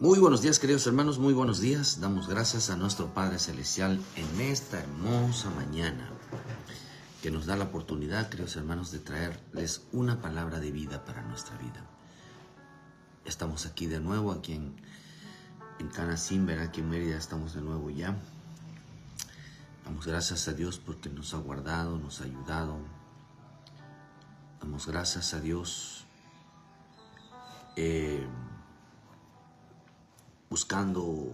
Muy buenos días, queridos hermanos, muy buenos días. Damos gracias a nuestro Padre Celestial en esta hermosa mañana que nos da la oportunidad, queridos hermanos, de traerles una palabra de vida para nuestra vida. Estamos aquí de nuevo, aquí en Canacinvera, aquí en Mérida, estamos de nuevo ya. Damos gracias a Dios porque nos ha guardado, nos ha ayudado. Damos gracias a Dios buscando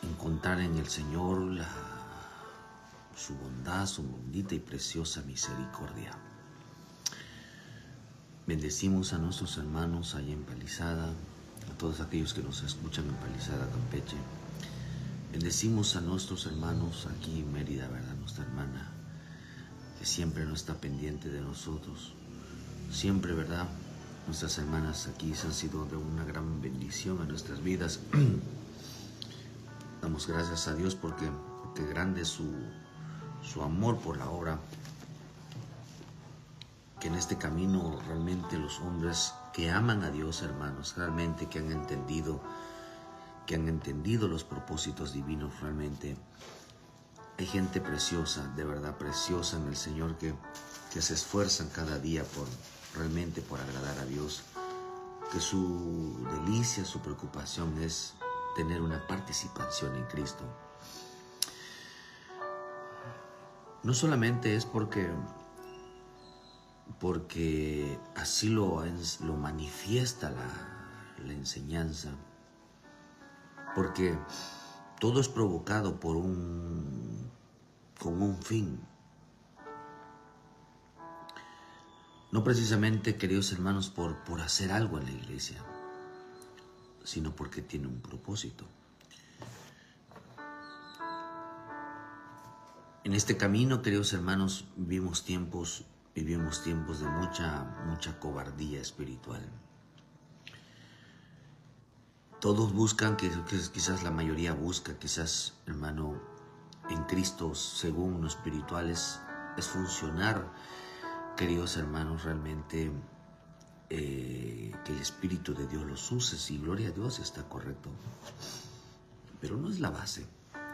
encontrar en el Señor su bondad, su bendita y preciosa misericordia. Bendecimos a nuestros hermanos allá en Palizada, a todos aquellos que nos escuchan en Palizada, Campeche. Bendecimos a nuestros hermanos aquí en Mérida, ¿verdad? Nuestra hermana, que siempre no está pendiente de nosotros. Siempre, ¿verdad? Nuestras hermanas aquí han sido de una gran bendición a nuestras vidas. Damos gracias a Dios porque grande es su amor por la obra. Que en este camino realmente los hombres que aman a Dios, hermanos, realmente que han entendido los propósitos divinos, realmente hay gente preciosa, de verdad preciosa en el Señor que se esfuerzan cada día realmente por agradar a Dios, que su delicia, su preocupación es tener una participación en Cristo. No solamente es porque así lo manifiesta la enseñanza, porque todo es provocado con un fin. No precisamente, queridos hermanos, por hacer algo en la iglesia, sino porque tiene un propósito. En este camino, queridos hermanos, vivimos tiempos de mucha cobardía espiritual. Todos buscan, quizás la mayoría busca, quizás, hermano, en Cristo, según lo espiritual, es funcionar, queridos hermanos, realmente que el Espíritu de Dios los use, y gloria a Dios, está correcto. Pero no es la base,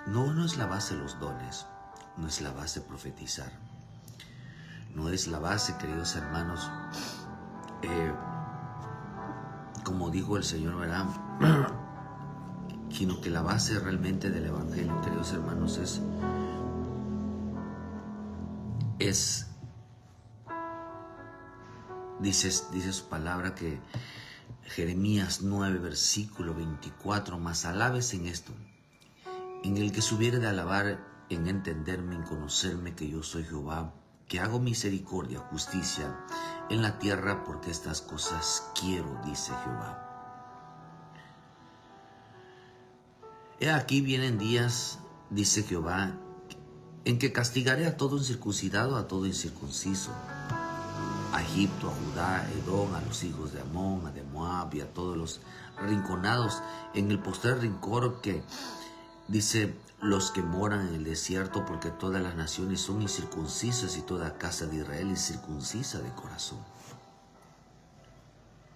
no es la base los dones, no es la base profetizar, no es la base, queridos hermanos, como dijo el Señor, ¿verdad? Sino que la base realmente del Evangelio, queridos hermanos, dice su palabra, que Jeremías 9, versículo 24, mas alabes en esto, en el que se hubiere de alabar, en entenderme, en conocerme que yo soy Jehová, que hago misericordia, justicia en la tierra, porque estas cosas quiero, dice Jehová. He aquí vienen días, dice Jehová, en que castigaré a todo incircuncidado, a todo incircunciso, a Egipto, a Judá, a Edom, a los hijos de Amón, a de Moab y a todos los rinconados en el postrer rincón, que dice los que moran en el desierto, porque todas las naciones son incircuncisas y toda casa de Israel es circuncisa de corazón.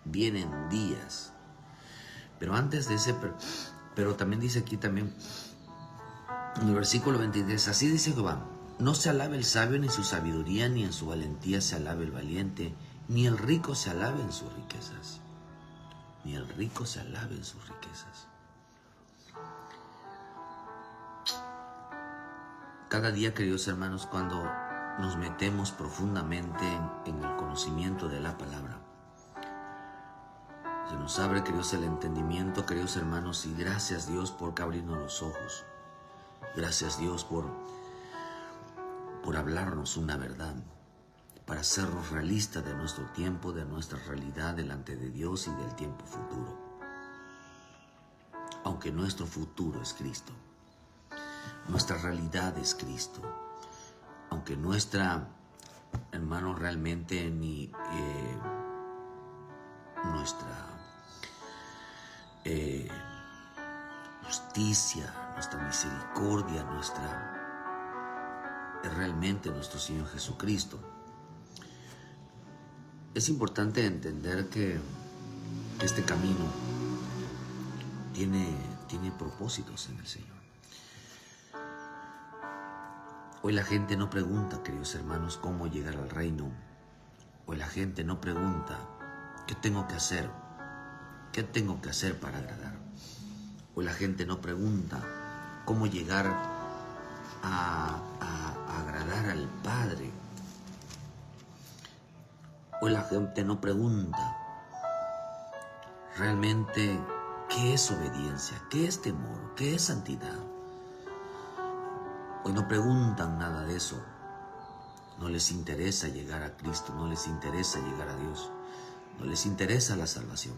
Vienen días, pero antes de ese, pero también dice aquí también en el versículo 23, así dice Jehová: no se alabe el sabio ni su sabiduría, ni en su valentía se alabe el valiente, ni el rico se alabe en sus riquezas. Ni el rico se alabe en sus riquezas. Cada día, queridos hermanos, cuando nos metemos profundamente en el conocimiento de la palabra, se nos abre, queridos, el entendimiento, queridos hermanos, y gracias Dios por abrirnos los ojos. Gracias Dios por hablarnos una verdad, para hacernos realistas de nuestro tiempo, de nuestra realidad delante de Dios y del tiempo futuro. Aunque nuestro futuro es Cristo, nuestra realidad es Cristo, aunque nuestra, hermano, realmente nuestra justicia, nuestra misericordia, realmente nuestro Señor Jesucristo. Es importante entender que este camino tiene propósitos en el Señor. Hoy la gente no pregunta, queridos hermanos, cómo llegar al reino. Hoy la gente no pregunta, ¿qué tengo que hacer? ¿Qué tengo que hacer para agradar? Hoy la gente no pregunta cómo llegar a agradar al Padre. Hoy la gente no pregunta realmente qué es obediencia, qué es temor, qué es santidad. Hoy no preguntan nada de eso. No les interesa llegar a Cristo, no les interesa llegar a Dios, no les interesa la salvación.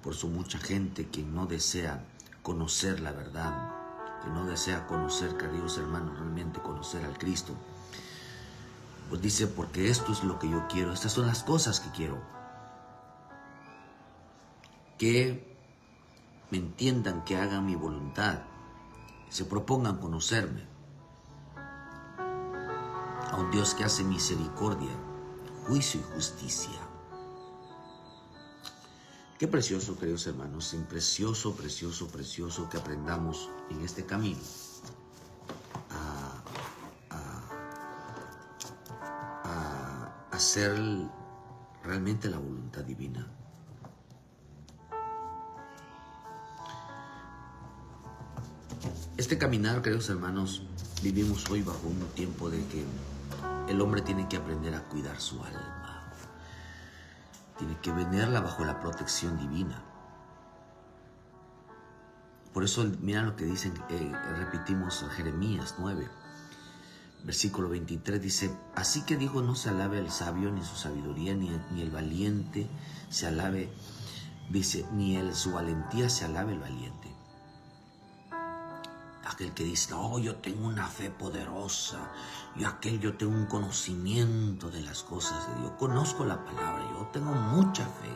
Por eso mucha gente que no desea conocer la verdad, que no desea conocer, queridos hermanos, realmente conocer al Cristo, pues dice, porque esto es lo que yo quiero, estas son las cosas que quiero. Que me entiendan, que hagan mi voluntad, que se propongan conocerme. A un Dios que hace misericordia, juicio y justicia. Qué precioso, queridos hermanos, precioso, precioso, precioso que aprendamos en este camino a hacer realmente la voluntad divina. Este caminar, queridos hermanos, vivimos hoy bajo un tiempo de que el hombre tiene que aprender a cuidar su alma. Tiene que venerla bajo la protección divina. Por eso, mira lo que dicen, repetimos Jeremías 9, versículo 23, dice, así que digo, no se alabe el sabio, ni su sabiduría, ni el valiente se alabe, dice, ni su valentía se alabe el valiente. Aquel que dice, no, yo tengo una fe poderosa, yo tengo un conocimiento de las cosas de Dios, conozco la palabra, yo tengo mucha fe.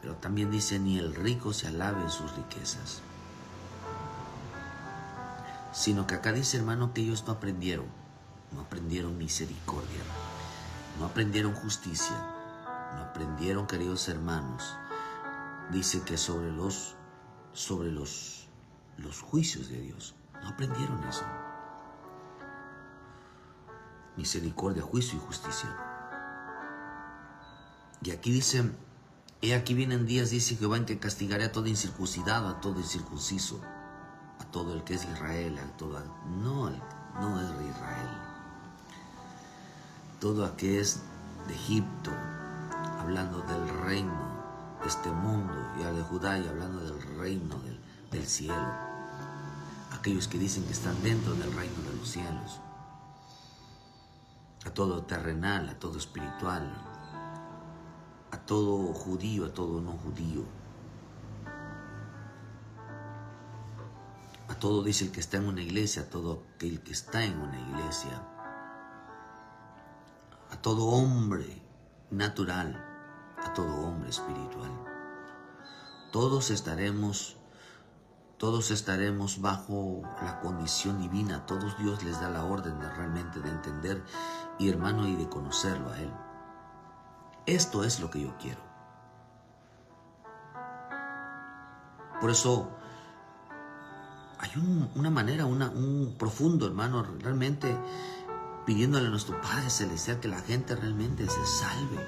Pero también dice, ni el rico se alabe en sus riquezas. Sino que acá dice, hermano, que ellos no aprendieron misericordia, no aprendieron justicia, no aprendieron, queridos hermanos, dice que sobre los juicios de Dios. No aprendieron eso. Misericordia, juicio y justicia. Y aquí dice, he aquí vienen días, dice Jehová, en que castigaré a todo incircuncidado, a todo incircunciso, a todo el que es Israel, no es Israel. Todo aquel es de Egipto, hablando del reino de este mundo, y al de Judá, y hablando del reino del cielo. Aquellos que dicen que están dentro del reino de los cielos. A todo terrenal, a todo espiritual, a todo judío, a todo no judío. A todo, dice, el que está en una iglesia, a todo aquel que está en una iglesia. A todo hombre natural, a todo hombre espiritual. Todos estaremos bajo la condición divina. A todos Dios les da la orden realmente de entender, y hermano, y de conocerlo a Él. Esto es lo que yo quiero. Por eso hay una manera, un profundo, hermano, realmente pidiéndole a nuestro Padre Celestial que la gente realmente se salve.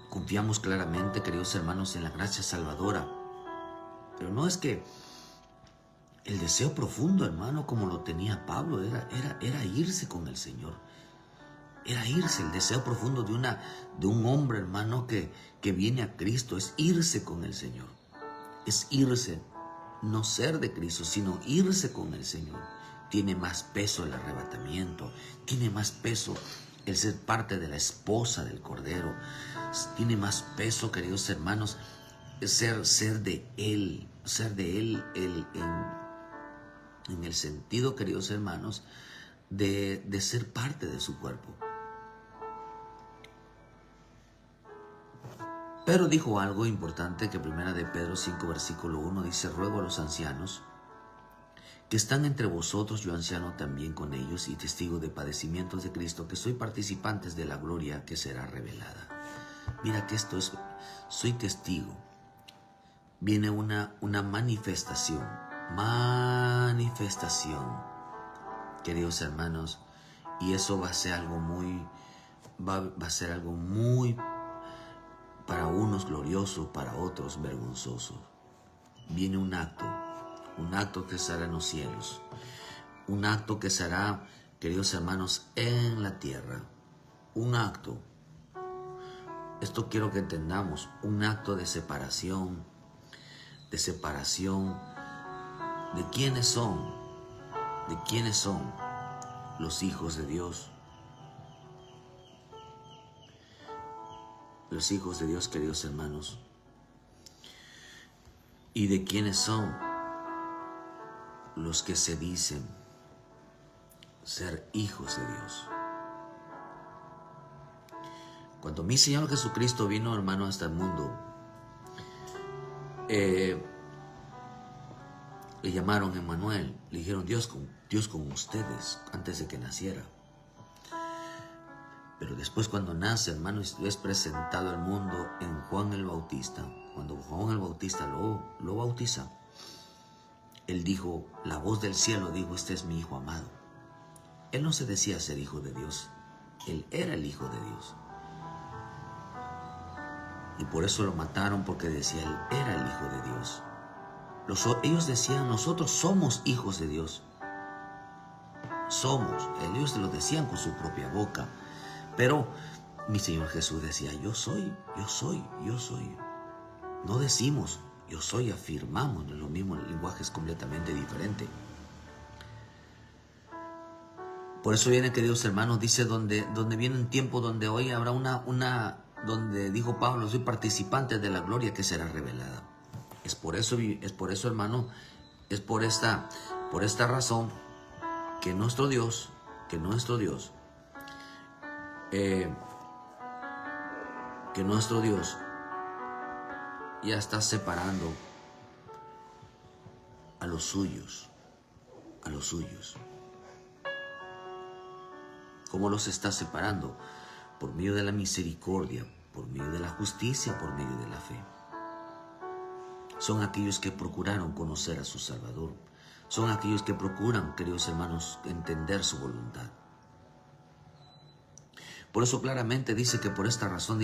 Confiamos claramente, queridos hermanos, en la gracia salvadora. Pero no es que el deseo profundo, hermano, como lo tenía Pablo, era irse con el Señor. Era irse, el deseo profundo de un hombre, hermano, que viene a Cristo, es irse con el Señor. Es irse, no ser de Cristo, sino irse con el Señor. Tiene más peso el arrebatamiento, tiene más peso el ser parte de la esposa del Cordero. Tiene más peso, queridos hermanos, ser de Él en el sentido, queridos hermanos, de ser parte de su cuerpo. Pero dijo algo importante que 1 de Pedro 5, versículo 1 dice, ruego a los ancianos que están entre vosotros, yo anciano también con ellos y testigo de padecimientos de Cristo, que soy participantes de la gloria que será revelada. Mira que esto es soy testigo. Viene una manifestación, queridos hermanos, y eso va a ser algo muy, va a ser algo muy, para unos glorioso, para otros vergonzoso. Viene un acto que se hará en los cielos, un acto que se hará, queridos hermanos, en la tierra, un acto. Esto quiero que entendamos, un acto de separación, de quiénes son los hijos de Dios. Los hijos de Dios, queridos hermanos, y de quiénes son los que se dicen ser hijos de Dios. Cuando mi Señor Jesucristo vino, hermano, hasta el mundo, le llamaron Emmanuel, le dijeron Dios con ustedes, antes de que naciera. Pero después, cuando nace, hermano, es presentado al mundo en Juan el Bautista. Cuando Juan el Bautista lo bautiza, él dijo, la voz del cielo dijo, este es mi hijo amado. Él no se decía ser hijo de Dios, él era el hijo de Dios. Y por eso lo mataron, porque decía, él era el hijo de Dios. Ellos decían, nosotros somos hijos de Dios. Somos. Ellos lo decían con su propia boca. Pero mi Señor Jesús decía, yo soy. No decimos, yo soy, afirmamos, no es lo mismo, el lenguaje es completamente diferente. Por eso viene, queridos hermanos, dice, donde viene un tiempo donde hoy habrá donde dijo Pablo, soy participante de la gloria que será revelada. Es por eso, hermano, es por esta razón que nuestro Dios ya está separando a los suyos. ¿Cómo los está separando? Por medio de la misericordia, por medio de la justicia, por medio de la fe. Son aquellos que procuraron conocer a su Salvador. Son aquellos que procuran, queridos hermanos, entender su voluntad. Por eso claramente dice que por esta razón,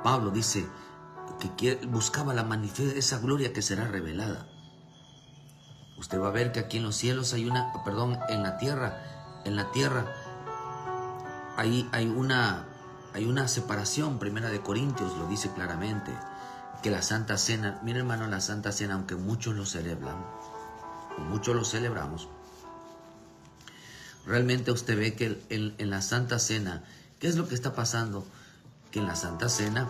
Pablo dice que buscaba esa gloria que será revelada. Usted va a ver que aquí en los cielos en la tierra hay una separación. Primera de Corintios lo dice claramente, que la Santa Cena, mire hermano, la Santa Cena, aunque muchos lo celebran, muchos lo celebramos, realmente usted ve que en la Santa Cena, ¿qué es lo que está pasando? Que en la Santa Cena,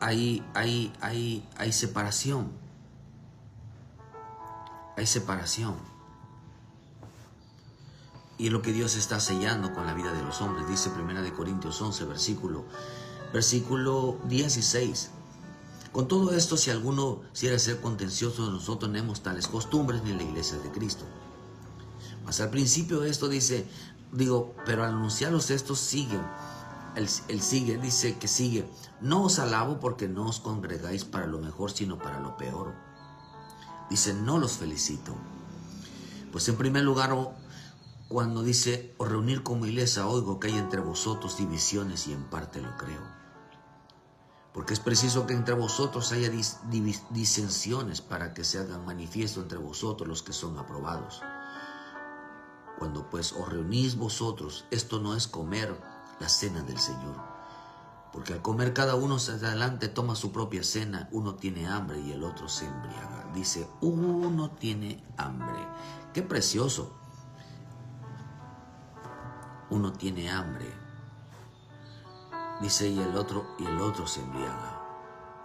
hay separación. Hay separación. Y es lo que Dios está sellando con la vida de los hombres. Dice 1 Corintios 11, versículo 16. Con todo esto, si alguno quiere ser contencioso, nosotros no tenemos tales costumbres ni en la iglesia de Cristo. Mas al principio de esto pero al anunciaros estos siguen. Él sigue, dice que sigue. No os alabo porque no os congregáis para lo mejor, sino para lo peor. Dice, no los felicito. Pues en primer lugar, cuando dice, o reunir como iglesia, oigo que hay entre vosotros divisiones y en parte lo creo. Porque es preciso que entre vosotros haya disensiones para que se hagan manifiesto entre vosotros los que son aprobados. Cuando pues os reunís vosotros, esto no es comer la cena del Señor. Porque al comer cada uno hacia adelante toma su propia cena, uno tiene hambre y el otro se embriaga. Dice, uno tiene hambre. ¡Qué precioso! Uno tiene hambre. Dice, y el otro se embriaga.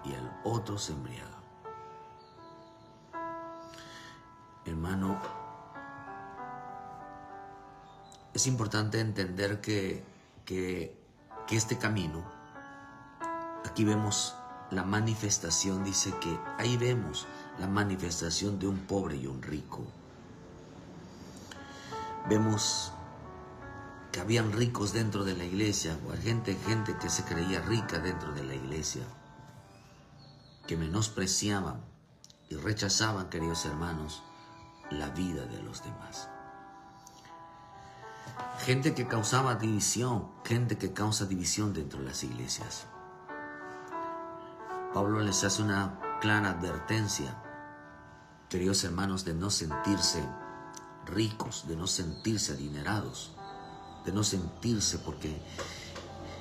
Y el otro se embriaga. Hermano, es importante entender que este camino, aquí vemos la manifestación, dice que ahí vemos la manifestación de un pobre y un rico. Vemos que habían ricos dentro de la iglesia, o gente que se creía rica dentro de la iglesia, que menospreciaban y rechazaban, queridos hermanos, la vida de los demás. Gente que causaba división, gente que causa división dentro de las iglesias. Pablo les hace una clara advertencia, queridos hermanos, de no sentirse ricos, de no sentirse adinerados, de no sentirse, porque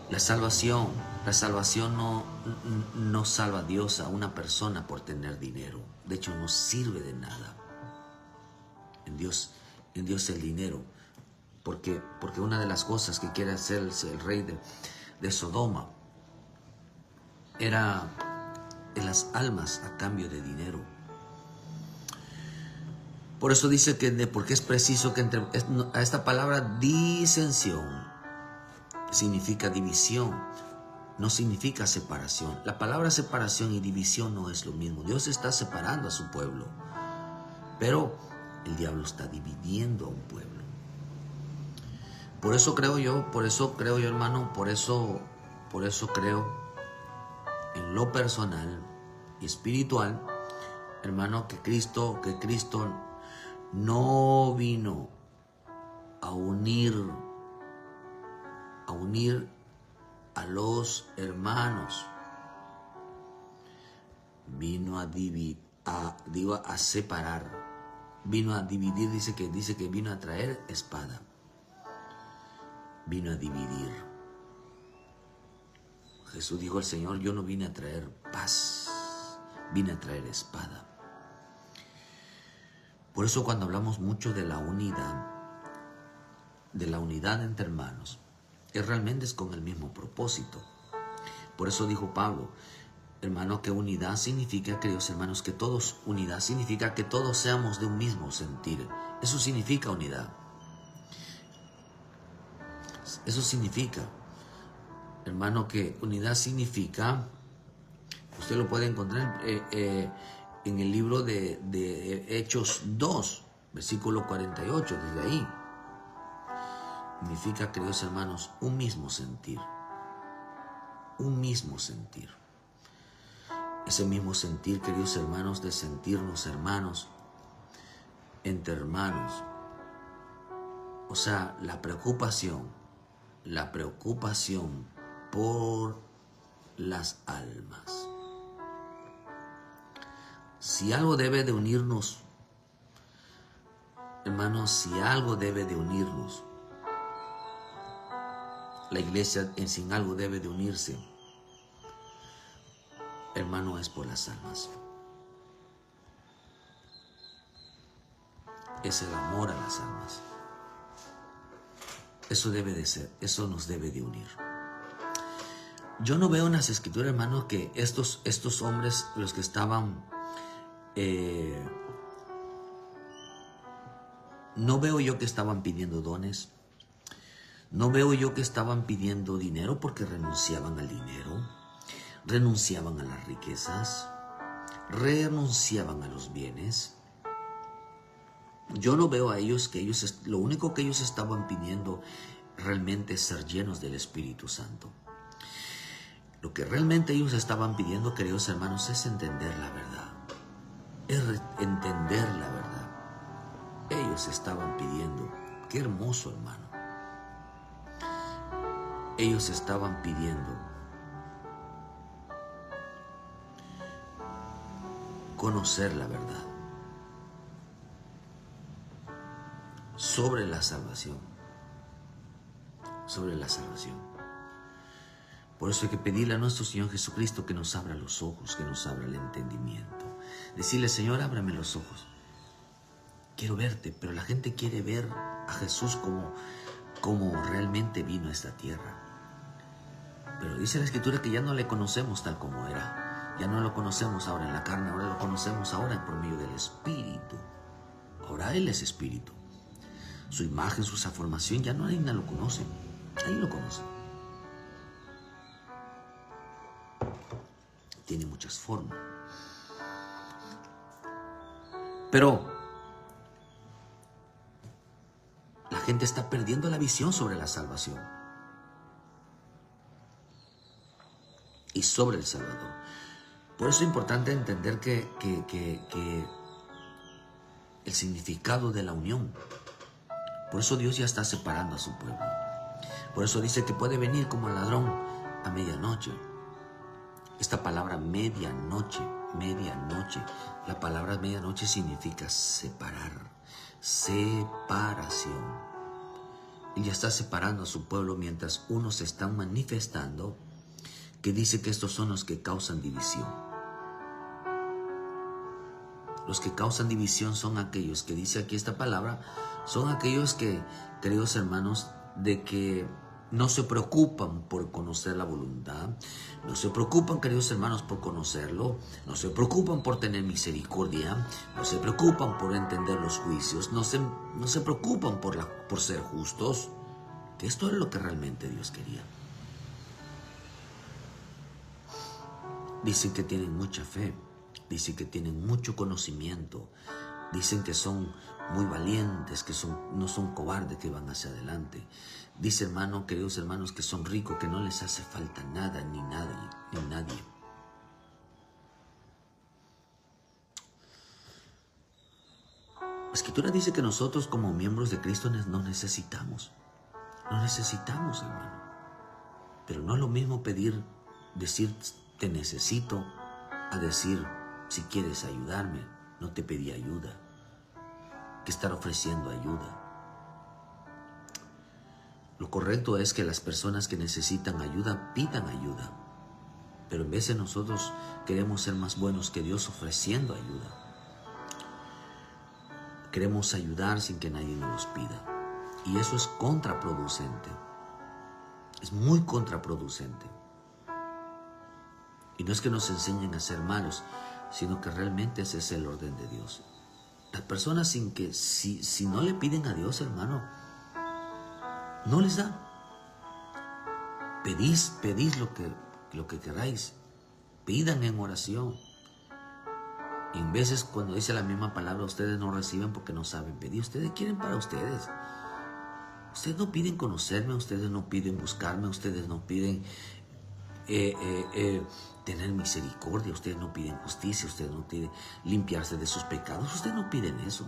la salvación no salva a Dios a una persona por tener dinero. De hecho, no sirve de nada. En Dios el dinero, porque una de las cosas que quiere hacer el rey de Sodoma era en las almas a cambio de dinero. Por eso dice porque es preciso que a esta palabra disensión significa división, no significa separación. La palabra separación y división no es lo mismo. Dios está separando a su pueblo, pero el diablo está dividiendo a un pueblo. Por eso creo yo, hermano, por eso creo en lo personal y espiritual, hermano, que Cristo no vino a unir a los hermanos, vino a separar, vino a dividir. Dice que vino a traer espada, vino a dividir. Jesús dijo al Señor: yo no vine a traer paz, vine a traer espada. Por eso cuando hablamos mucho de la unidad entre hermanos, realmente es con el mismo propósito. Por eso dijo Pablo, hermano, que unidad significa, queridos hermanos, unidad significa que todos seamos de un mismo sentir. Eso significa unidad. Eso significa, hermano, que unidad significa, usted lo puede encontrar en el libro de Hechos 2, versículo 48, desde ahí. Significa, queridos hermanos, un mismo sentir. Un mismo sentir. Ese mismo sentir, queridos hermanos, de sentirnos hermanos, entre hermanos. O sea, la preocupación por las almas. Si algo debe de unirnos, hermanos, si algo debe de unirnos, la iglesia sin algo debe de unirse, hermano, es por las almas. Es el amor a las almas. Eso debe de ser, eso nos debe de unir. Yo no veo en las escrituras, hermanos, que estos hombres, los que estaban, no veo yo que estaban pidiendo dones. No veo yo que estaban pidiendo dinero, porque renunciaban al dinero, renunciaban a las riquezas, renunciaban a los bienes. Yo no veo a ellos lo único que ellos estaban pidiendo realmente es ser llenos del Espíritu Santo. Lo que realmente ellos estaban pidiendo, queridos hermanos, es entender la verdad. Es entender la verdad. Ellos estaban pidiendo, qué hermoso, hermano. Ellos estaban pidiendo conocer la verdad sobre la salvación. Sobre la salvación. Por eso hay que pedirle a nuestro Señor Jesucristo que nos abra los ojos, que nos abra el entendimiento. Decirle: Señor, ábrame los ojos. Quiero verte, pero la gente quiere ver a Jesús como realmente vino a esta tierra. Pero dice la Escritura que ya no le conocemos tal como era. Ya no lo conocemos ahora en la carne, ahora lo conocemos ahora por medio del Espíritu. Ahora Él es Espíritu. Su imagen, su formación, ya nadie lo conoce. Ahí lo conocen. Tiene muchas formas. Pero la gente está perdiendo la visión sobre la salvación y sobre el Salvador. Por eso es importante entender que el significado de la unión. Por eso Dios ya está separando a su pueblo. Por eso dice que puede venir como el ladrón a medianoche. Esta palabra medianoche, la palabra medianoche significa separar, separación. Él ya está separando a su pueblo mientras unos se están manifestando, que dice que estos son los que causan división. Los que causan división son aquellos que dice aquí esta palabra, son aquellos que, queridos hermanos, de que no se preocupan por conocer la voluntad, no se preocupan, queridos hermanos, por conocerlo, no se preocupan por tener misericordia, no se preocupan por entender los juicios, no se preocupan por ser justos, que esto es lo que realmente Dios quería. Dicen que tienen mucha fe, dicen que tienen mucho conocimiento, dicen que son muy valientes, que no son cobardes, que van hacia adelante. Dice, hermano, queridos hermanos, que son ricos, que no les hace falta nada, ni nadie. La Escritura dice que nosotros como miembros de Cristo no necesitamos, hermano. Pero no es lo mismo decir te necesito, a decir si quieres ayudarme, no te pedí ayuda, que estar ofreciendo ayuda. Lo correcto es que las personas que necesitan ayuda pidan ayuda, pero en vez de nosotros queremos ser más buenos que Dios ofreciendo ayuda. Queremos ayudar sin que nadie nos los pida, y eso es contraproducente, es muy contraproducente. Y no es que nos enseñen a ser malos, sino que realmente ese es el orden de Dios. Las personas si no le piden a Dios, hermano, no les da. Pedís lo que queráis. Pidan en oración. Y en veces cuando dice la misma palabra, ustedes no reciben porque no saben pedir. Ustedes quieren para ustedes. Ustedes no piden conocerme, ustedes no piden buscarme, ustedes no piden tener misericordia, ustedes no piden justicia, ustedes no piden limpiarse de sus pecados, ustedes no piden eso.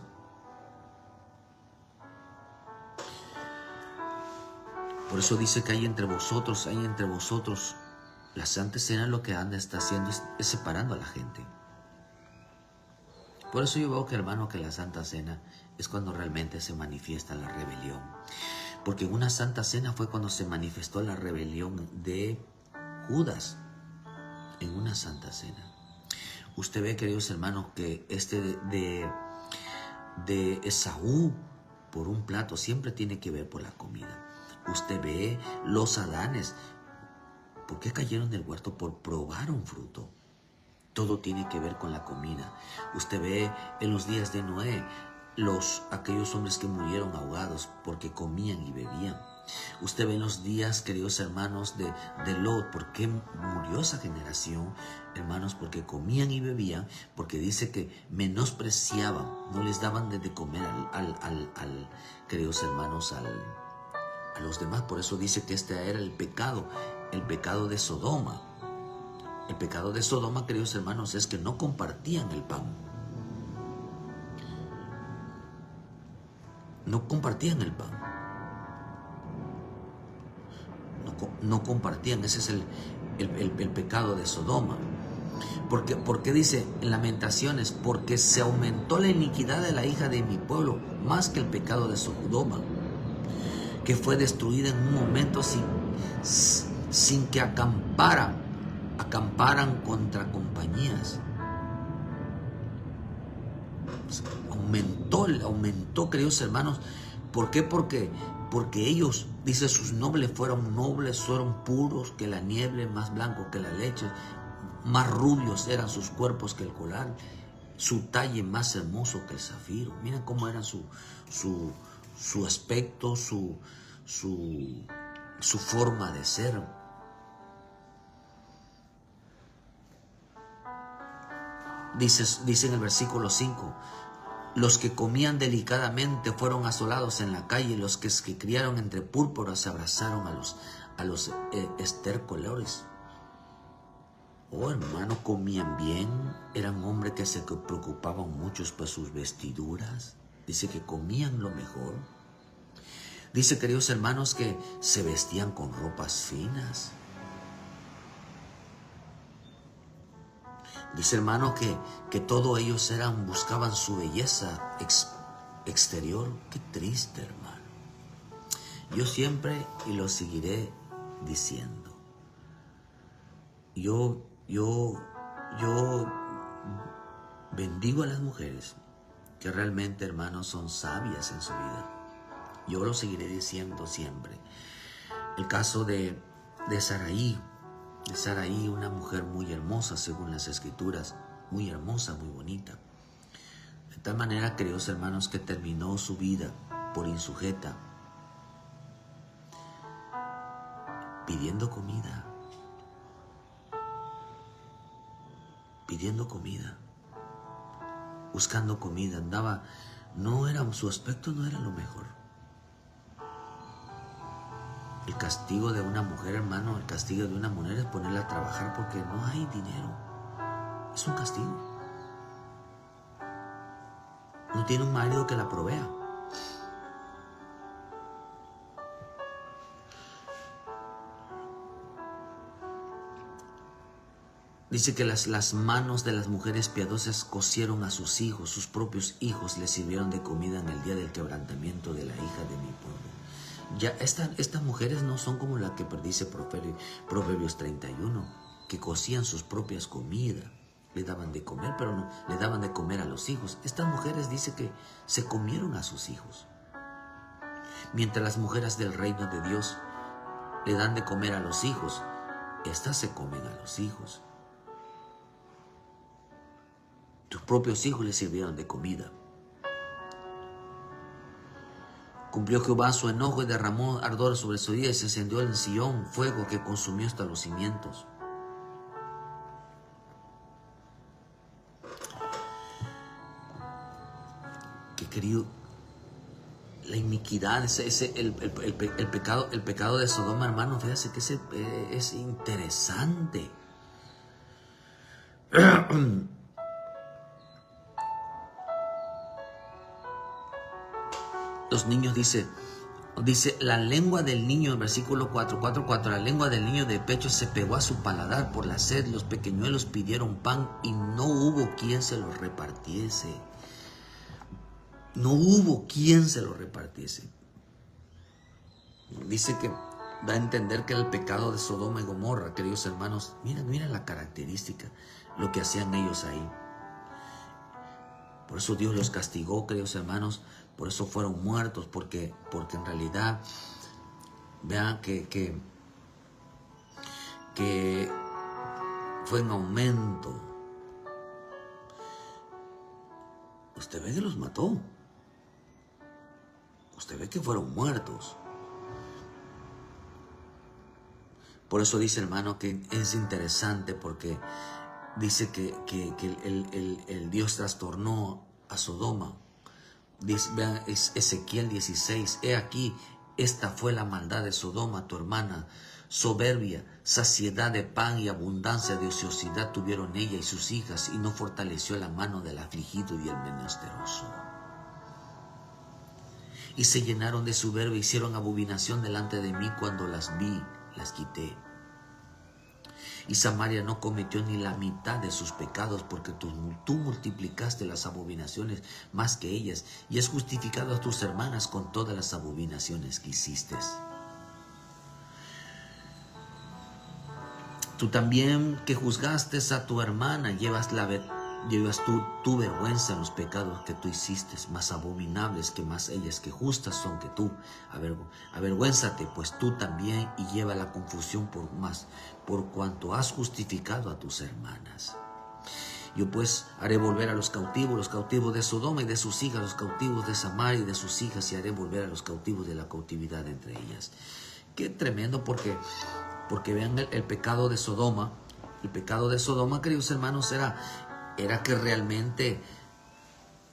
Por eso dice que hay entre vosotros, la Santa Cena lo que está haciendo es separando a la gente. Por eso yo veo que, hermano, que la Santa Cena es cuando realmente se manifiesta la rebelión. Porque en una Santa Cena fue cuando se manifestó la rebelión de Judas, en una Santa Cena. Usted ve, queridos hermanos, que de Esaú por un plato siempre tiene que ver por la comida. Usted ve los Adanes, ¿por qué cayeron del huerto? Por probar un fruto. Todo tiene que ver con la comida. Usted ve en los días de Noé, aquellos hombres que murieron ahogados porque comían y bebían. Usted ve en los días, queridos hermanos, de Lot, ¿por qué murió esa generación? Hermanos, porque comían y bebían, porque dice que menospreciaban, no les daban de comer queridos hermanos, a los demás. Por eso dice que este era el pecado de Sodoma. El pecado de Sodoma, queridos hermanos, es que no compartían el pan. No compartían el pan. No compartían, ese es el pecado de Sodoma. Porque dice en Lamentaciones, porque se aumentó la iniquidad de la hija de mi pueblo más que el pecado de Sodoma, que fue destruida en un momento sin que acamparan contra compañías. Aumentó, queridos hermanos. ¿Por qué? Porque ellos, dice, sus nobles fueron puros que la nieve, más blancos que la leche, más rubios eran sus cuerpos que el coral, su talle más hermoso que el zafiro. Miren cómo eran su aspecto, su forma de ser. Dice en el versículo 5, Los que comían delicadamente fueron asolados en la calle. Los que se criaron entre púrpuras se abrazaron a los estercolores. Oh, hermano, comían bien. Eran hombres que se preocupaban mucho por sus vestiduras. Dice que comían lo mejor. Dice, queridos hermanos, que se vestían con ropas finas. Dice, hermano, que todos ellos buscaban su belleza exterior. Qué triste, hermano. Yo siempre, y lo seguiré diciendo, yo bendigo a las mujeres que realmente, hermanos, son sabias en su vida. Yo lo seguiré diciendo siempre. El caso de Saraí. De Saraí, una mujer muy hermosa según las escrituras, muy hermosa, muy bonita. De tal manera, queridos hermanos, que terminó su vida por insujeta, pidiendo comida, buscando comida, andaba, su aspecto no era lo mejor. El castigo de una mujer, hermano, el castigo de una mujer es ponerla a trabajar porque no hay dinero. Es un castigo. No tiene un marido que la provea. Dice que las manos de las mujeres piadosas cosieron a sus hijos, sus propios hijos les sirvieron de comida en el día del quebrantamiento de la hija de mi pueblo. Ya estas mujeres no son como la que predice Proverbios 31, que cocían sus propias comidas, le daban de comer, pero no le daban de comer a los hijos. Estas mujeres dice que se comieron a sus hijos. Mientras las mujeres del reino de Dios le dan de comer a los hijos, estas se comen a los hijos. Tus propios hijos le sirvieron de comida. Cumplió Jehová su enojo y derramó ardor sobre su día y se encendió en Sión fuego que consumió hasta los cimientos. Que querido, la iniquidad, el pecado de Sodoma, hermano, fíjate que es interesante. Los niños dice la lengua del niño, en versículo 4:4, la lengua del niño de pecho se pegó a su paladar por la sed, los pequeñuelos pidieron pan y no hubo quien se los repartiese. No hubo quien se los repartiese. Dice que da a entender que el pecado de Sodoma y Gomorra, queridos hermanos, mira la característica, lo que hacían ellos ahí. Por eso Dios los castigó, queridos hermanos. Por eso fueron muertos, porque en realidad, vean que fue en aumento. Usted ve que los mató. Usted ve que fueron muertos. Por eso dice, hermano, que es interesante, porque dice que el Dios trastornó a Sodoma. Dice, vean, es Ezequiel 16. He aquí, esta fue la maldad de Sodoma, tu hermana. Soberbia, saciedad de pan y abundancia de ociosidad tuvieron ella y sus hijas, y no fortaleció la mano del afligido y el menesteroso. Y se llenaron de soberbia, hicieron abominación delante de mí. Cuando las vi, las quité. Y Samaria no cometió ni la mitad de sus pecados, porque tú multiplicaste las abominaciones más que ellas, y has justificado a tus hermanas con todas las abominaciones que hiciste. Tú también, que juzgaste a tu hermana, llevas tu vergüenza en los pecados que tú hiciste, más abominables que más ellas, que justas son que tú. Avergüénzate pues tú también, y lleva la confusión por cuanto has justificado a tus hermanas. Yo pues haré volver a los cautivos de Sodoma y de sus hijas, los cautivos de Samaria y de sus hijas, y haré volver a los cautivos de la cautividad entre ellas. Qué tremendo, porque vean el pecado de Sodoma. El pecado de Sodoma, queridos hermanos, era que realmente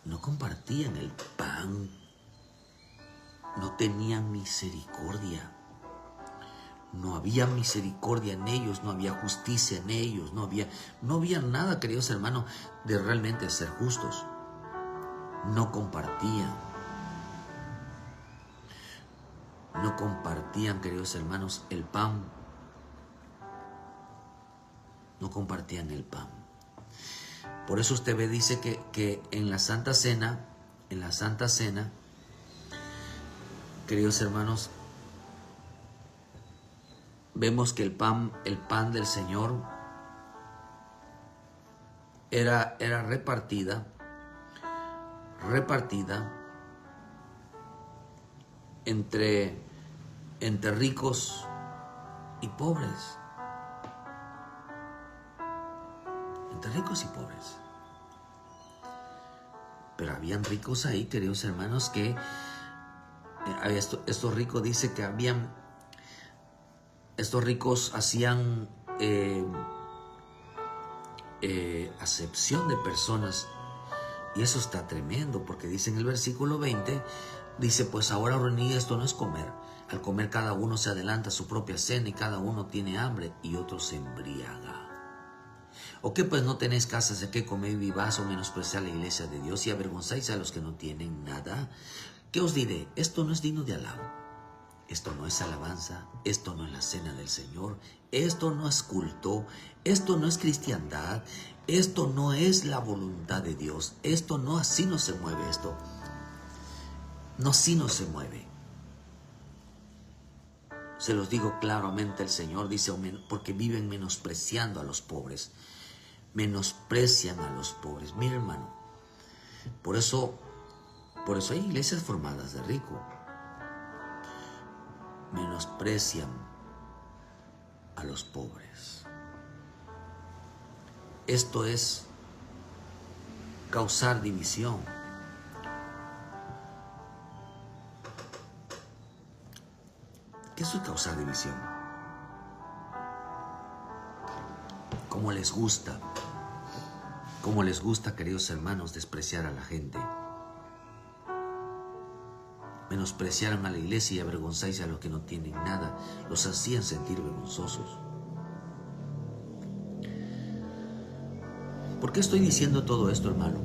no compartían el pan, no tenían misericordia. No había misericordia en ellos, no había justicia en ellos, no había nada, queridos hermanos, de realmente ser justos. No compartían, queridos hermanos, el pan. No compartían el pan. Por eso usted ve, dice que en la Santa Cena, queridos hermanos, vemos que el pan del Señor era repartida entre ricos y pobres. Entre ricos y pobres. Pero habían ricos ahí, queridos hermanos, que estos ricos, dice que estos ricos hacían acepción de personas. Y eso está tremendo, porque dice en el versículo 20, dice, pues ahora reunir esto no es comer. Al comer cada uno se adelanta a su propia cena y cada uno tiene hambre y otro se embriaga. ¿O qué pues no tenéis casas de qué comer y vivas o menospreciar la iglesia de Dios y avergonzáis a los que no tienen nada? ¿Qué os diré? Esto no es digno de alabo. Esto no es alabanza, esto no es la cena del Señor, esto no es culto, esto no es cristiandad, esto no es la voluntad de Dios, esto no, así no se mueve esto. No, así no se mueve. Se los digo claramente, el Señor dice, porque viven menospreciando a los pobres. Menosprecian a los pobres. Mira, hermano, por eso hay iglesias formadas de rico. Menosprecian a los pobres. Esto es causar división. ¿Qué es causar división? ¿Cómo les gusta? ¿Cómo les gusta, queridos hermanos, despreciar a la gente? Menospreciaron a la iglesia y avergonzáis a los que no tienen nada. Los hacían sentir vergonzosos. ¿Por qué estoy diciendo todo esto, hermano?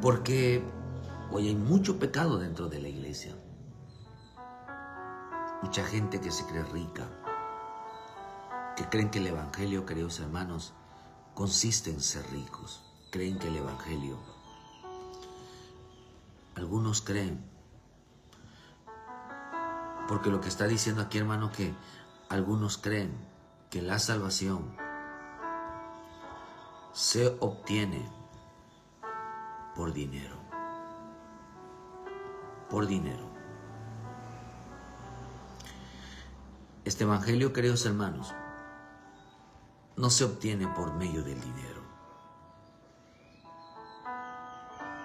Porque hoy hay mucho pecado dentro de la iglesia. Mucha gente que se cree rica, que creen que el evangelio, queridos hermanos, consiste en ser ricos. Creen que el evangelio, algunos creen, porque lo que está diciendo aquí, hermano, que algunos creen que la salvación se obtiene por dinero. Por dinero. Este evangelio, queridos hermanos, no se obtiene por medio del dinero.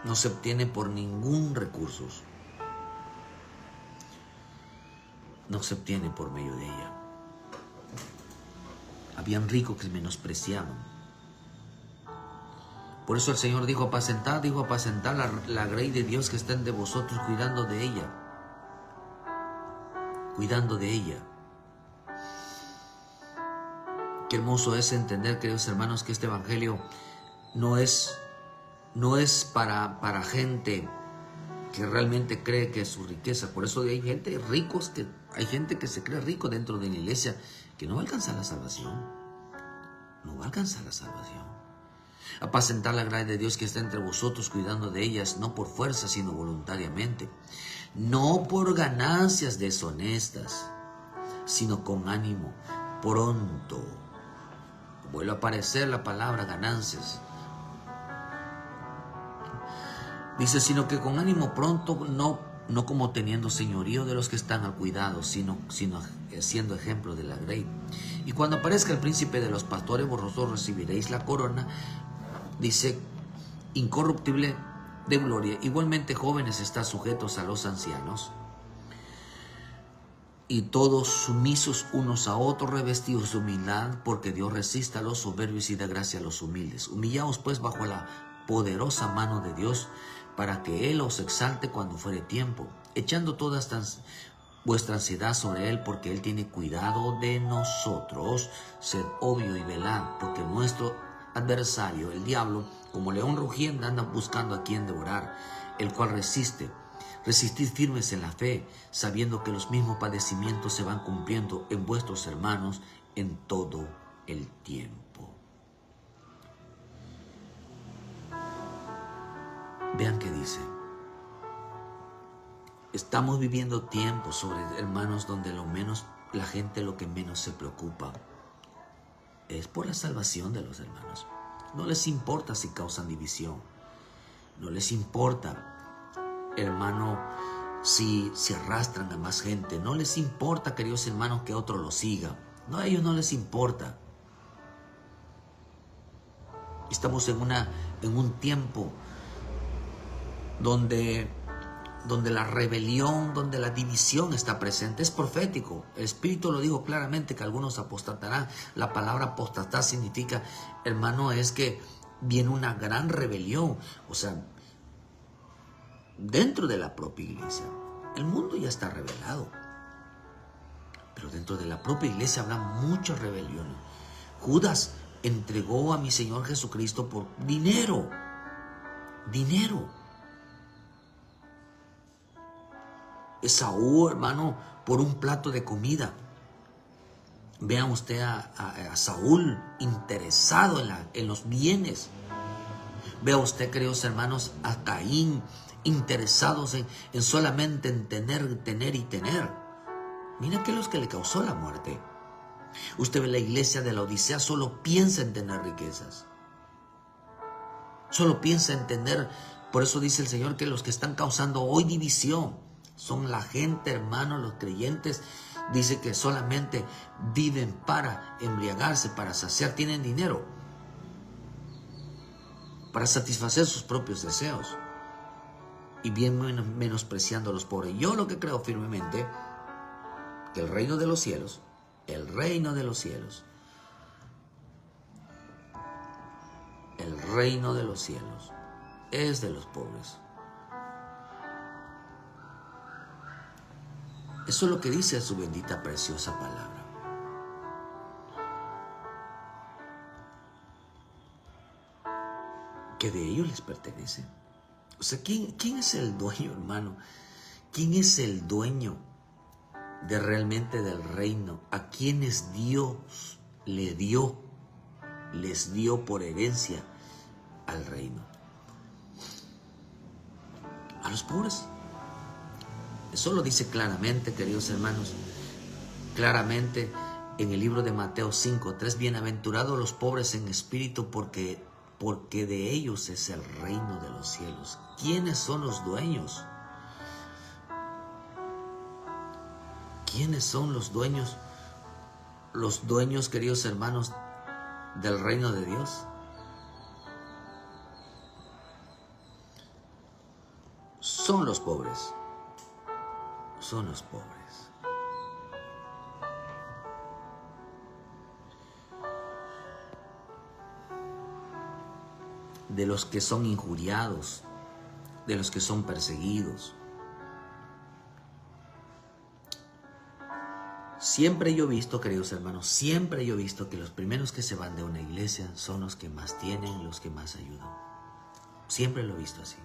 No se obtiene por ningún recurso. No se obtiene por medio de ella. Habían ricos que menospreciaban. Por eso el Señor dijo apacentad la grey de Dios que está entre vosotros, cuidando de ella. Cuidando de ella. Qué hermoso es entender, queridos hermanos, que este evangelio no es para gente que realmente cree que es su riqueza. Por eso hay gente que se cree rico dentro de la iglesia que no va a alcanzar la salvación. No va a alcanzar la salvación. Apacentar la gracia de Dios que está entre vosotros, cuidando de ellas, no por fuerza, sino voluntariamente. No por ganancias deshonestas, sino con ánimo, pronto. Vuelve a aparecer la palabra ganancias. Dice, sino que con ánimo pronto, no como teniendo señorío de los que están al cuidado, sino siendo ejemplo de la grey. Y cuando aparezca el príncipe de los pastores, vosotros recibiréis la corona, dice, incorruptible de gloria. Igualmente, jóvenes, están sujetos a los ancianos, y todos sumisos unos a otros, revestidos de humildad, porque Dios resiste a los soberbios y da gracia a los humildes. Humillaos pues bajo la poderosa mano de Dios, para que Él os exalte cuando fuere tiempo, echando toda vuestra ansiedad sobre Él, porque Él tiene cuidado de nosotros. Sed obvio y velad, porque nuestro adversario, el diablo, como león rugiente, anda buscando a quien devorar, el cual resistid firmes en la fe, sabiendo que los mismos padecimientos se van cumpliendo en vuestros hermanos en todo el tiempo. Vean qué dice. Estamos viviendo tiempos, hermanos, donde la gente lo que menos se preocupa es por la salvación de los hermanos. No les importa si causan división. No les importa, hermano, si arrastran a más gente. No les importa, queridos hermanos, que otro lo siga. No, a ellos no les importa. Estamos en un tiempo donde la rebelión, donde la división está presente. Es profético. El Espíritu lo dijo claramente que algunos apostatarán. La palabra apostatar significa, hermano, es que viene una gran rebelión. O sea, dentro de la propia iglesia. El mundo ya está rebelado. Pero dentro de la propia iglesia habrá muchas rebeliones. Judas entregó a mi Señor Jesucristo por dinero. Dinero. Esaú, hermano, por un plato de comida. Vean usted a Saúl interesado en los bienes. Vea usted, queridos hermanos, a Caín interesados en solamente en tener y tener. Mira qué es lo que le causó la muerte. Usted ve la iglesia de la Odisea, solo piensa en tener riquezas. Solo piensa en tener. Por eso dice el Señor que los que están causando hoy división son la gente, hermano, los creyentes. Dice que solamente viven para embriagarse, para saciar, tienen dinero, para satisfacer sus propios deseos. Y bien menospreciando a los pobres. Yo lo que creo firmemente, que el reino de los cielos es de los pobres. Eso es lo que dice su bendita, preciosa palabra. Que de ellos les pertenece. O sea, ¿quién es el dueño, hermano? ¿Quién es el dueño realmente del reino? ¿A quienes Dios les dio por herencia al reino? A los pobres. Eso lo dice claramente, queridos hermanos, claramente en el libro de Mateo 5:3. Bienaventurados los pobres en espíritu, porque de ellos es el reino de los cielos. ¿Quiénes son los dueños? ¿Quiénes son los dueños? Los dueños, queridos hermanos, del reino de Dios. Son los pobres. Son los pobres. De los que son injuriados, de los que son perseguidos. Siempre yo he visto, queridos hermanos, que los primeros que se van de una iglesia son los que más tienen, los que más ayudan. Siempre lo he visto así.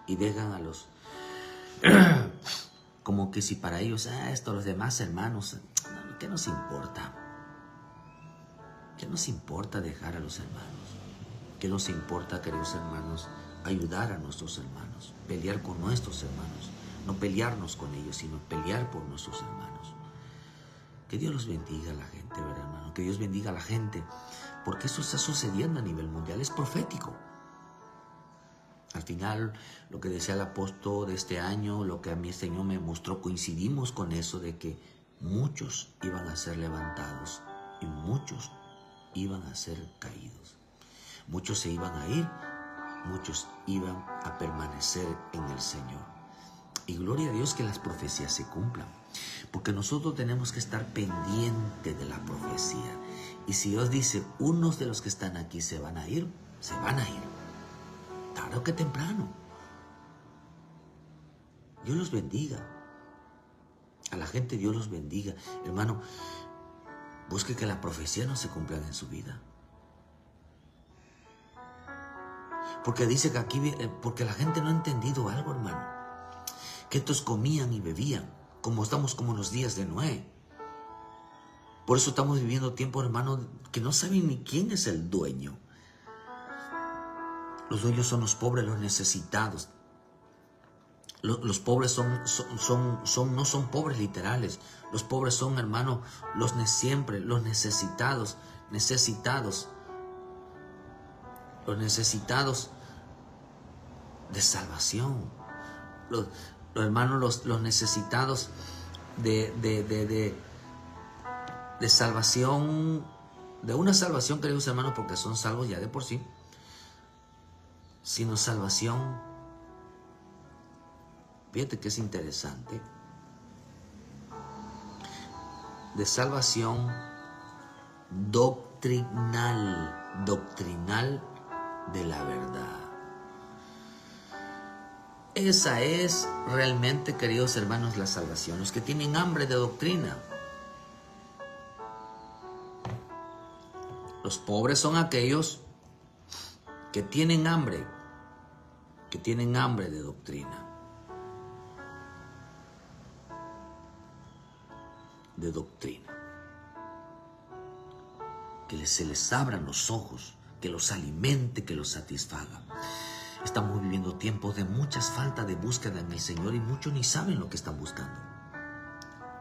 Y dejan a los... como que si para ellos, esto, los demás hermanos, ¿qué nos importa? ¿Qué nos importa dejar a los hermanos? ¿Qué nos importa, queridos hermanos, ayudar a nuestros hermanos, pelear con nuestros hermanos? No pelearnos con ellos, sino pelear por nuestros hermanos. Que Dios los bendiga a la gente, ¿verdad, hermano? Que Dios bendiga a la gente, porque eso está sucediendo a nivel mundial, es profético. Al final, lo que decía el apóstol de este año, lo que a mí el Señor me mostró, coincidimos con eso de que muchos iban a ser levantados y muchos iban a ser caídos. Muchos se iban a ir, muchos iban a permanecer en el Señor. Y gloria a Dios que las profecías se cumplan, porque nosotros tenemos que estar pendientes de la profecía. Y si Dios dice, unos de los que están aquí se van a ir, se van a ir, tarde o que temprano. Dios los bendiga. A la gente Dios los bendiga. Hermano, busque que la profecía no se cumplan en su vida. Porque dice que aquí, porque la gente no ha entendido algo, hermano. Que estos comían y bebían, como estamos como en los días de Noé. Por eso estamos viviendo tiempos, hermano, que no saben ni quién es el dueño. Los dueños son los pobres, los necesitados. Los pobres no son pobres literales. Los pobres son, hermano, siempre los necesitados. Los necesitados de salvación. Los hermanos, los necesitados de salvación, de una salvación, queridos hermanos, porque son salvos ya de por sí, sino salvación. Fíjate que es interesante. De salvación doctrinal de la verdad. Esa es realmente, queridos hermanos, la salvación. Los que tienen hambre de doctrina. Los pobres son aquellos que tienen hambre de doctrina. De doctrina. Que se les abran los ojos, que los alimente, que los satisfaga. Estamos viviendo tiempos de muchas faltas de búsqueda en el Señor y muchos ni saben lo que están buscando.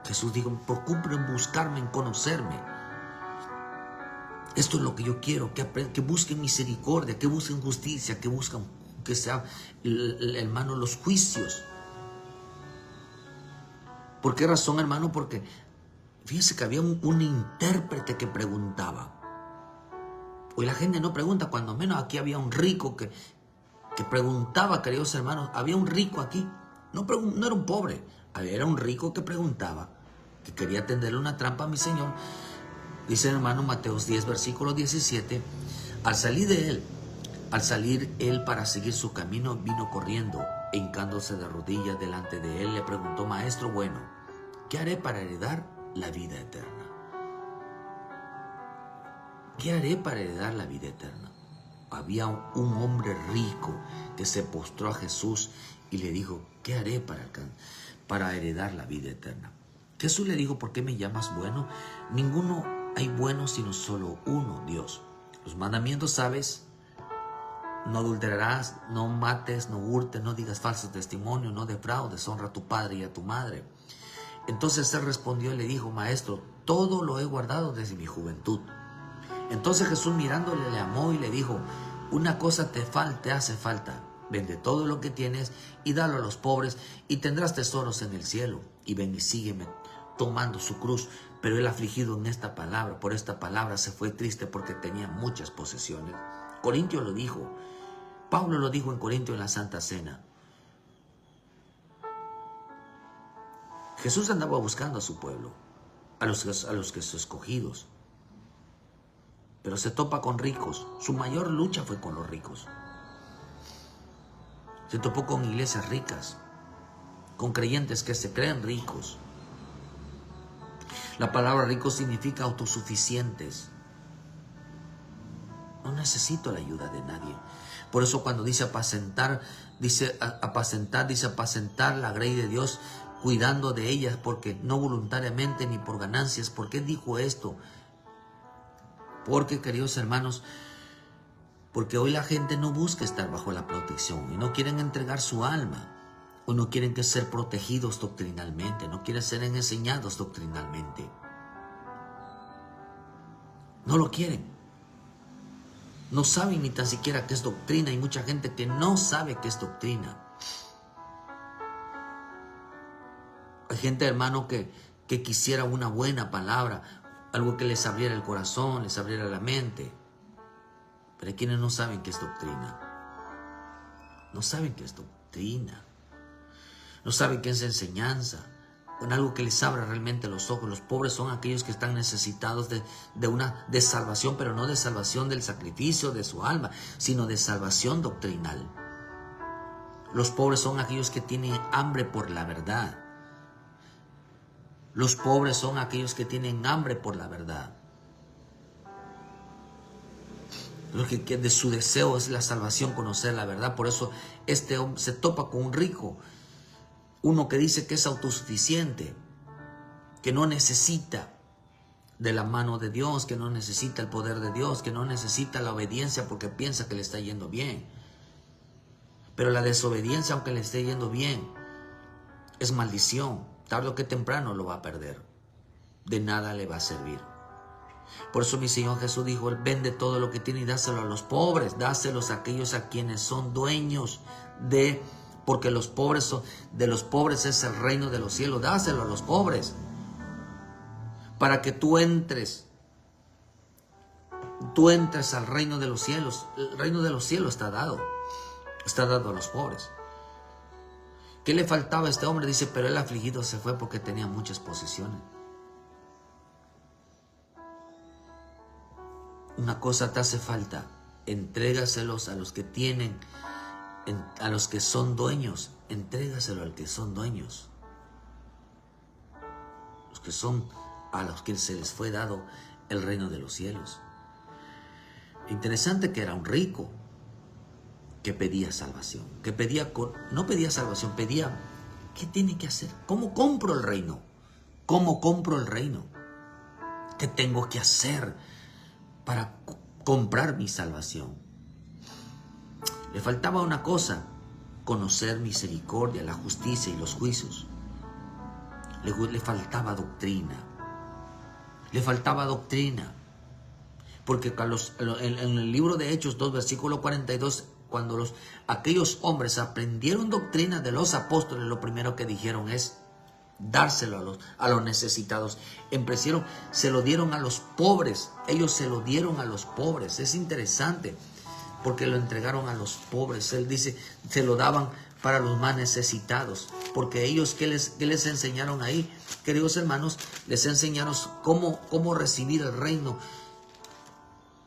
Jesús dijo, procuren buscarme, en conocerme. Esto es lo que yo quiero, que busquen misericordia, que busquen justicia, que busquen que sea, hermano, los juicios. ¿Por qué razón, hermano? Porque fíjense que había un intérprete que preguntaba. Hoy la gente no pregunta, cuando menos aquí había un rico que preguntaba, queridos hermanos. Había un rico aquí, no era un pobre, era un rico que preguntaba, que quería tenderle una trampa a mi Señor. Dice el hermano Mateos 10, versículo 17, al salir él para seguir su camino, vino corriendo, hincándose de rodillas delante de él, le preguntó, maestro bueno, ¿qué haré para heredar la vida eterna? ¿Qué haré para heredar la vida eterna? Había un hombre rico que se postró a Jesús y le dijo, ¿qué haré para heredar la vida eterna? Jesús le dijo, ¿por qué me llamas bueno? Ninguno hay bueno sino solo uno, Dios. Los mandamientos, ¿sabes? No adulterarás, no mates, no hurtes, no digas falso testimonio, no defraudes, honra a tu padre y a tu madre. Entonces él respondió y le dijo, maestro, todo lo he guardado desde mi juventud. Entonces Jesús mirándole le amó y le dijo, una cosa te hace falta, vende todo lo que tienes y dalo a los pobres y tendrás tesoros en el cielo. Y ven y sígueme, tomando su cruz. Pero él, afligido por esta palabra, se fue triste porque tenía muchas posesiones. Corintio lo dijo, Pablo lo dijo en Corintio en la Santa Cena. Jesús andaba buscando a su pueblo, a los que son escogidos. Pero se topa con ricos. Su mayor lucha fue con los ricos. Se topó con iglesias ricas, con creyentes que se creen ricos. La palabra rico significa autosuficientes. No necesito la ayuda de nadie. Por eso cuando dice apacentar la grey de Dios, cuidando de ellas, porque no voluntariamente ni por ganancias. ¿Por qué dijo esto? Porque, queridos hermanos, porque hoy la gente no busca estar bajo la protección y no quieren entregar su alma, o no quieren que ser protegidos doctrinalmente, no quieren ser enseñados doctrinalmente. No lo quieren. No saben ni tan siquiera qué es doctrina. Hay mucha gente que no sabe qué es doctrina. Hay gente, hermano, que quisiera una buena palabra, algo que les abriera el corazón, les abriera la mente. Pero hay quienes no saben qué es doctrina. No saben qué es doctrina. No saben qué es enseñanza. en algo que les abra realmente los ojos. Los pobres son aquellos que están necesitados de salvación, pero no de salvación del sacrificio de su alma, sino de salvación doctrinal. Los pobres son aquellos que tienen hambre por la verdad. Los pobres son aquellos que tienen hambre por la verdad. Lo que de su deseo es la salvación, conocer la verdad. Por eso este hombre se topa con un rico, uno que dice que es autosuficiente, que no necesita de la mano de Dios, que no necesita el poder de Dios, que no necesita la obediencia porque piensa que le está yendo bien. Pero la desobediencia, aunque le esté yendo bien, es maldición. Tarde o que temprano lo va a perder. De nada le va a servir. Por eso mi Señor Jesús dijo, vende todo lo que tiene y dáselo a los pobres, dáselos a aquellos a quienes son dueños de, porque los pobres de los pobres es el reino de los cielos, dáselo a los pobres, para que tú entres al reino de los cielos. El reino de los cielos está dado a los pobres. ¿Qué le faltaba a este hombre? Dice, pero el afligido se fue porque tenía muchas posesiones. Una cosa te hace falta, entrégaselos a los que tienen, a los que son dueños, entrégaselo al que son dueños. Los que son a los que se les fue dado el reino de los cielos. Interesante que era un rico que pedía salvación, no pedía salvación, pedía, ¿qué tiene que hacer? ¿Cómo compro el reino? ¿Cómo compro el reino? ¿Qué tengo que hacer para comprar mi salvación? Le faltaba una cosa, conocer misericordia, la justicia y los juicios. Le faltaba doctrina. Le faltaba doctrina. Porque en el libro de Hechos 2, versículo 42, cuando aquellos hombres aprendieron doctrina de los apóstoles, lo primero que dijeron es dárselo a los necesitados. Se lo dieron a los pobres. Ellos se lo dieron a los pobres. Es interesante porque lo entregaron a los pobres. Él dice, se lo daban para los más necesitados. Porque ellos, ¿qué les enseñaron ahí? Queridos hermanos, les enseñaron cómo recibir el reino.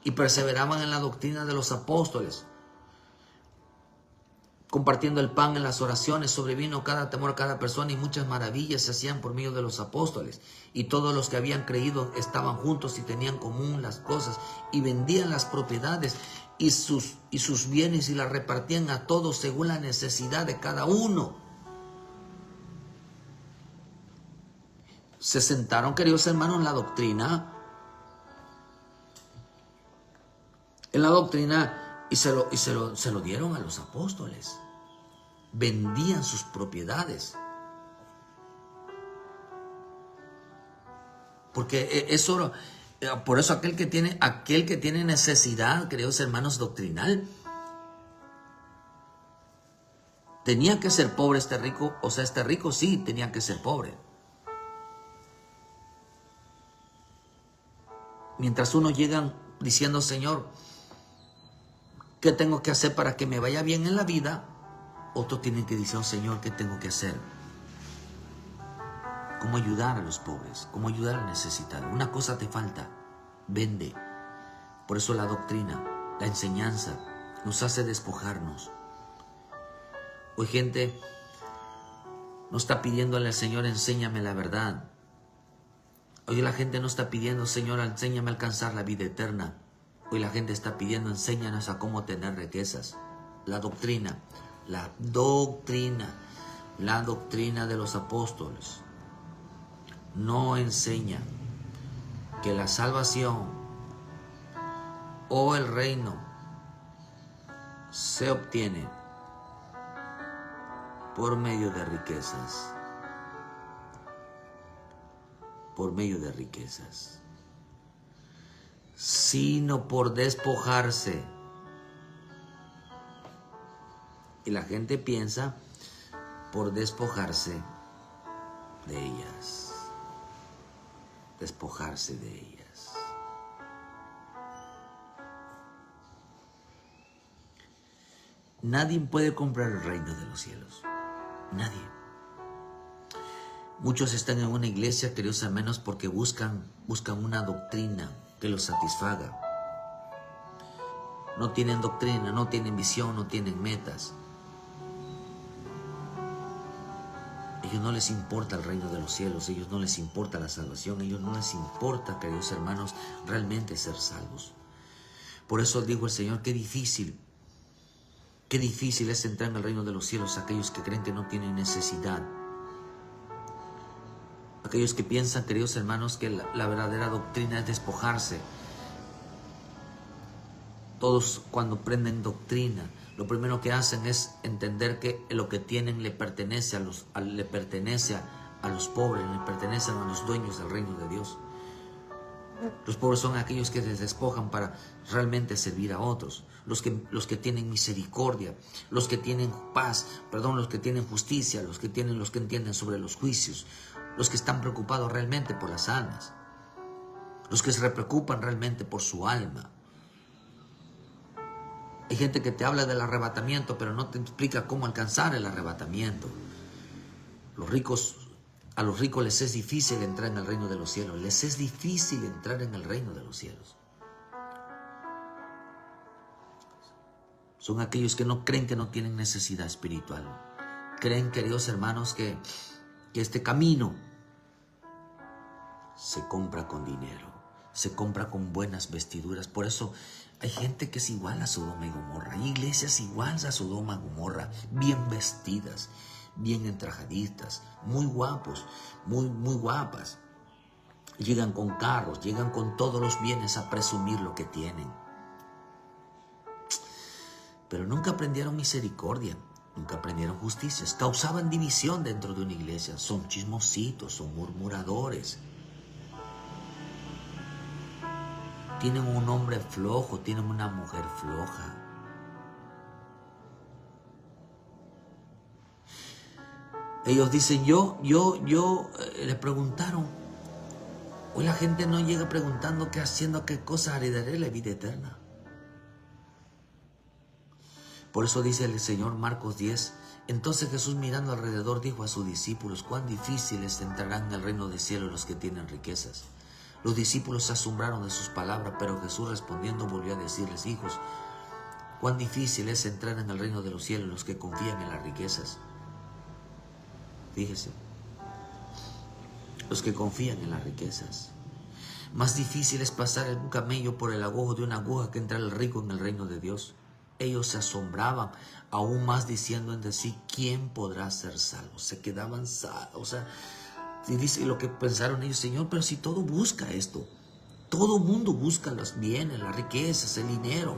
Y perseveraban en la doctrina de los apóstoles, compartiendo el pan en las oraciones. Sobrevino cada temor a cada persona y muchas maravillas se hacían por medio de los apóstoles. Y todos los que habían creído estaban juntos y tenían común las cosas y vendían las propiedades y sus bienes y las repartían a todos según la necesidad de cada uno. Se sentaron, queridos hermanos, en la doctrina. Y se lo dieron a los apóstoles. Vendían sus propiedades. Porque eso, por eso aquel que tiene necesidad, queridos hermanos, doctrinal, tenía que ser pobre este rico. O sea, este rico sí tenía que ser pobre. Mientras unos llegan diciendo, Señor, ¿qué tengo que hacer para que me vaya bien en la vida? Otros tienen que decir, Señor, ¿qué tengo que hacer? ¿Cómo ayudar a los pobres? ¿Cómo ayudar al necesitado? Una cosa te falta, vende. Por eso la doctrina, la enseñanza, nos hace despojarnos. Hoy gente no está pidiéndole al Señor, enséñame la verdad. Hoy la gente no está pidiendo, Señor, enséñame a alcanzar la vida eterna. Hoy la gente está pidiendo, enséñanos a cómo tener riquezas. La doctrina de los apóstoles no enseña que la salvación o el reino se obtiene por medio de riquezas. Por medio de riquezas. Sino por despojarse. Y la gente piensa por despojarse de ellas. Despojarse de ellas. Nadie puede comprar el reino de los cielos. Nadie. Muchos están en una iglesia, queridos hermanos, porque buscan una doctrina que los satisfaga. No tienen doctrina, no tienen visión, no tienen metas. A ellos no les importa el reino de los cielos, a ellos no les importa la salvación, a ellos no les importa, queridos hermanos, realmente ser salvos. Por eso dijo el Señor, qué difícil es entrar en el reino de los cielos aquellos que creen que no tienen necesidad. Aquellos que piensan, queridos hermanos, que la verdadera doctrina es despojarse. Todos cuando aprenden doctrina, lo primero que hacen es entender que lo que tienen le pertenece a los pobres, le pertenecen a los dueños del reino de Dios. Los pobres son aquellos que se despojan para realmente servir a otros. Los que tienen misericordia, los que tienen paz, los que tienen justicia, los que entienden sobre los juicios, los que están preocupados realmente por las almas, los que se preocupan realmente por su alma. Hay gente que te habla del arrebatamiento, pero no te explica cómo alcanzar el arrebatamiento. A los ricos les es difícil entrar en el reino de los cielos. Les es difícil entrar en el reino de los cielos. Son aquellos que no creen que no tienen necesidad espiritual. Creen, queridos hermanos, que este camino se compra con dinero, se compra con buenas vestiduras. Por eso hay gente que es igual a Sodoma y Gomorra. Hay iglesias iguales a Sodoma y Gomorra, bien vestidas, bien entrajaditas, muy guapos, muy guapas. Llegan con carros, llegan con todos los bienes a presumir lo que tienen. Pero nunca aprendieron misericordia, nunca aprendieron justicia. Causaban división dentro de una iglesia. Son chismositos, son murmuradores. Tienen un hombre flojo, tienen una mujer floja. Ellos dicen, le preguntaron. Hoy la gente no llega preguntando qué cosa heredaré la vida eterna. Por eso dice el Señor Marcos 10. Entonces Jesús mirando alrededor dijo a sus discípulos, cuán difíciles entrarán en el reino del cielo los que tienen riquezas. Los discípulos se asombraron de sus palabras, pero Jesús respondiendo volvió a decirles, hijos, cuán difícil es entrar en el reino de los cielos los que confían en las riquezas. Fíjese, los que confían en las riquezas. Más difícil es pasar un camello por el agujo de una aguja que entrar el rico en el reino de Dios. Ellos se asombraban aún más diciendo entre sí, ¿quién podrá ser salvo? Se quedaban salvos. Y dice lo que pensaron ellos, Señor, pero si todo busca esto, todo mundo busca los bienes, las riquezas, el dinero,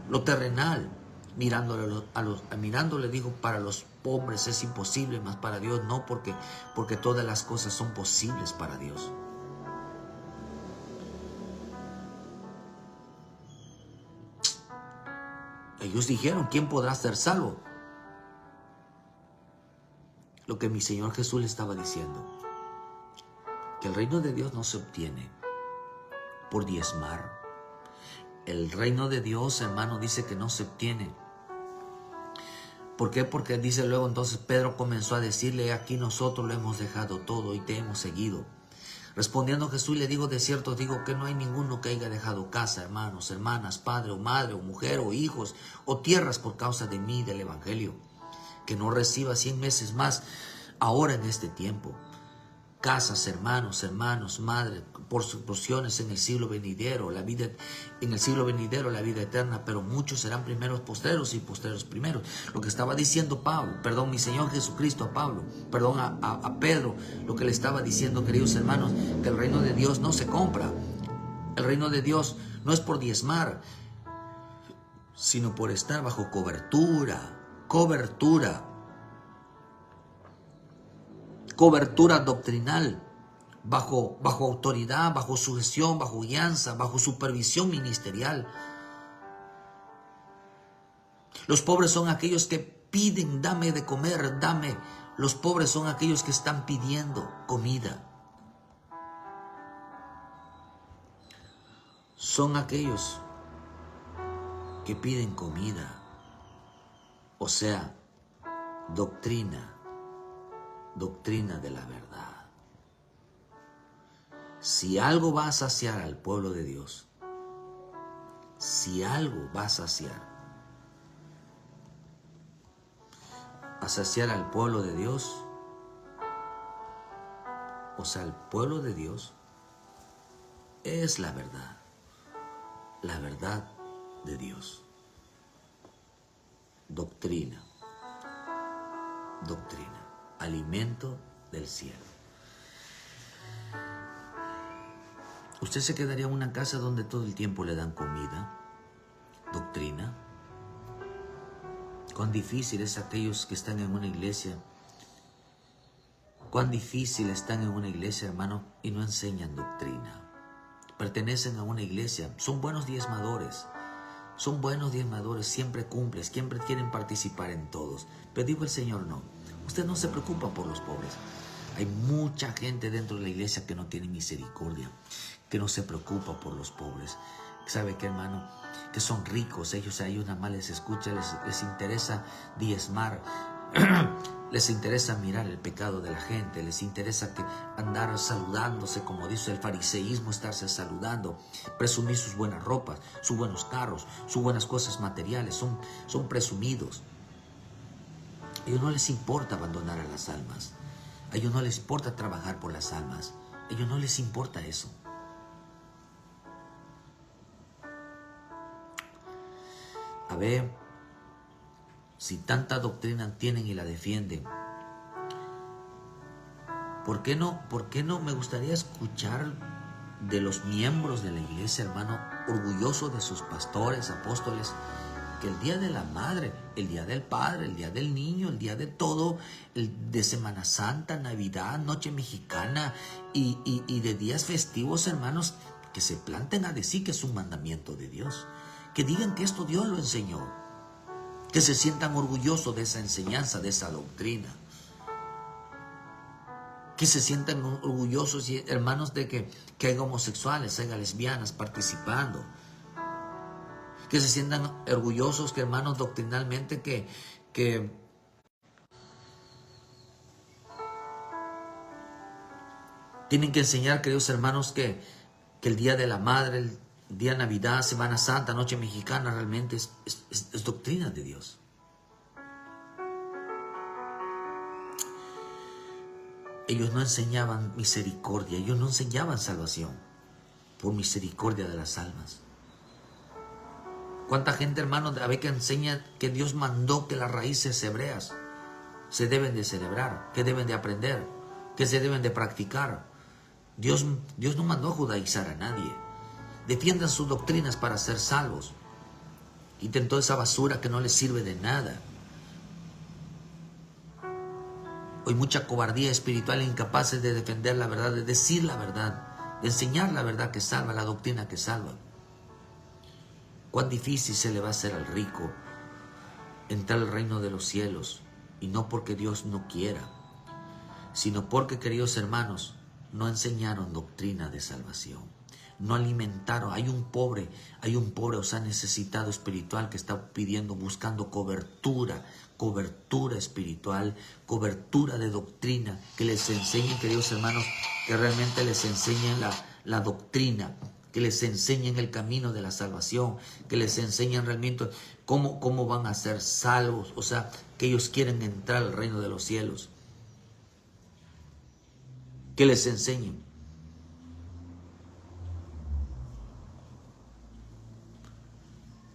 lo terrenal. Mirándole dijo, para los pobres es imposible, mas para Dios no, porque todas las cosas son posibles para Dios. Ellos dijeron, ¿quién podrá ser salvo? Lo que mi Señor Jesús le estaba diciendo, que el reino de Dios no se obtiene por diezmar. El reino de Dios, hermano, dice que no se obtiene. ¿Por qué? Porque dice luego entonces Pedro comenzó a decirle, aquí nosotros lo hemos dejado todo y te hemos seguido. Respondiendo Jesús le dijo, de cierto os digo que no hay ninguno que haya dejado casa, hermanos, hermanas, padre o madre o mujer o hijos o tierras por causa de mí, del evangelio, que no reciba 100 veces más ahora en este tiempo. Casas, hermanos, madre, por sus porciones en el siglo venidero, la vida eterna, pero muchos serán primeros postreros y postreros primeros. Lo que estaba diciendo mi Señor Jesucristo a Pedro, lo que le estaba diciendo, queridos hermanos, que el reino de Dios no se compra. El reino de Dios no es por diezmar, sino por estar bajo cobertura doctrinal, bajo autoridad, bajo sujeción, bajo guianza, bajo supervisión ministerial. Los pobres son aquellos que piden, dame de comer, dame. Los pobres son aquellos que están pidiendo comida. Son aquellos que piden comida, o sea, doctrina. doctrina de la verdad. Si algo va a saciar al pueblo de Dios, si algo va a saciar al pueblo de Dios, o sea, el pueblo de Dios es la verdad de Dios. Doctrina, alimento del cielo. ¿Usted se quedaría en una casa donde todo el tiempo le dan comida? Doctrina. Cuán difícil es aquellos que están en una iglesia. Cuán difícil están en una iglesia, hermano, y no enseñan doctrina. Pertenecen a una iglesia, son buenos diezmadores, siempre cumplen, siempre quieren participar en todos. Pero dijo el Señor, no, usted no se preocupa por los pobres. Hay mucha gente dentro de la iglesia que no tiene misericordia, que no se preocupa por los pobres. ¿Sabe qué, hermano? Que son ricos, ellos a ellos nada más les escucha, les interesa diezmar, les interesa mirar el pecado de la gente, les interesa que andar saludándose, como dice el fariseísmo, estarse saludando, presumir sus buenas ropas, sus buenos carros, sus buenas cosas materiales, son presumidos. A ellos no les importa abandonar a las almas, a ellos no les importa trabajar por las almas, a ellos no les importa eso. A ver, si tanta doctrina tienen y la defienden, ¿por qué no me gustaría escuchar de los miembros de la iglesia, hermano, orgullosos de sus pastores, apóstoles, que el día de la madre, el día del padre, el día del niño, el día de todo, el de Semana Santa, Navidad, Noche Mexicana y de días festivos, hermanos, que se planten a decir que es un mandamiento de Dios, que digan que esto Dios lo enseñó, que se sientan orgullosos de esa enseñanza, de esa doctrina, que se sientan orgullosos, hermanos, de que hay homosexuales, hay lesbianas participando, que se sientan orgullosos, que, hermanos, doctrinalmente, que tienen que enseñar, queridos hermanos, que el día de la madre, el día de Navidad, Semana Santa, Noche Mexicana, realmente es doctrina de Dios. Ellos no enseñaban misericordia, ellos no enseñaban salvación por misericordia de las almas. ¿Cuánta gente, hermanos, a ver que enseña que Dios mandó que las raíces hebreas se deben de celebrar, que deben de aprender, que se deben de practicar? Dios no mandó a judaizar a nadie. Defiendan sus doctrinas para ser salvos. Quiten toda esa basura que no les sirve de nada. Hoy mucha cobardía espiritual e incapaces de defender la verdad, de decir la verdad, de enseñar la verdad que salva, la doctrina que salva. Cuán difícil se le va a hacer al rico entrar al reino de los cielos, y no porque Dios no quiera, sino porque, queridos hermanos, no enseñaron doctrina de salvación, no alimentaron. Hay un pobre, o sea, necesitado espiritual que está pidiendo, buscando cobertura espiritual, cobertura de doctrina, que les enseñen, queridos hermanos, que realmente les enseñen la doctrina, que les enseñen el camino de la salvación, que les enseñen realmente cómo van a ser salvos, o sea, que ellos quieren entrar al reino de los cielos. Que les enseñen.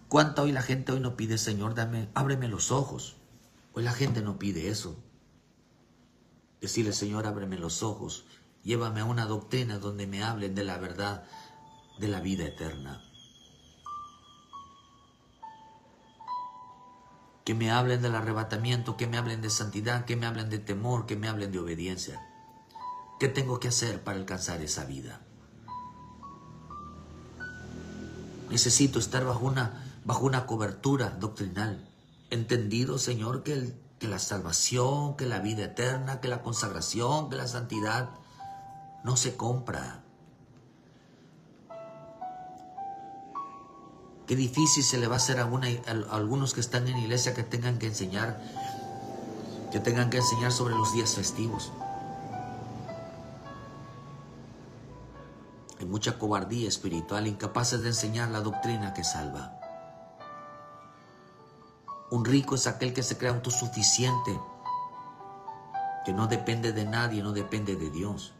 ¿Cuánta hoy la gente hoy no pide, Señor, ábreme los ojos? Hoy la gente no pide eso. Decirle, Señor, ábreme los ojos, llévame a una doctrina donde me hablen de la verdad, de la vida eterna. Que me hablen del arrebatamiento, que me hablen de santidad, que me hablen de temor, que me hablen de obediencia. ¿Qué tengo que hacer para alcanzar esa vida? Necesito estar bajo una cobertura doctrinal. Entendido, Señor, que la salvación, que la vida eterna, que la consagración, que la santidad no se compra. Qué difícil se le va a hacer a algunos que están en la iglesia, que tengan que enseñar que tengan que enseñar sobre los días festivos. Hay mucha cobardía espiritual, incapaces de enseñar la doctrina que salva. Un rico es aquel que se cree autosuficiente, que no depende de nadie, no depende de Dios.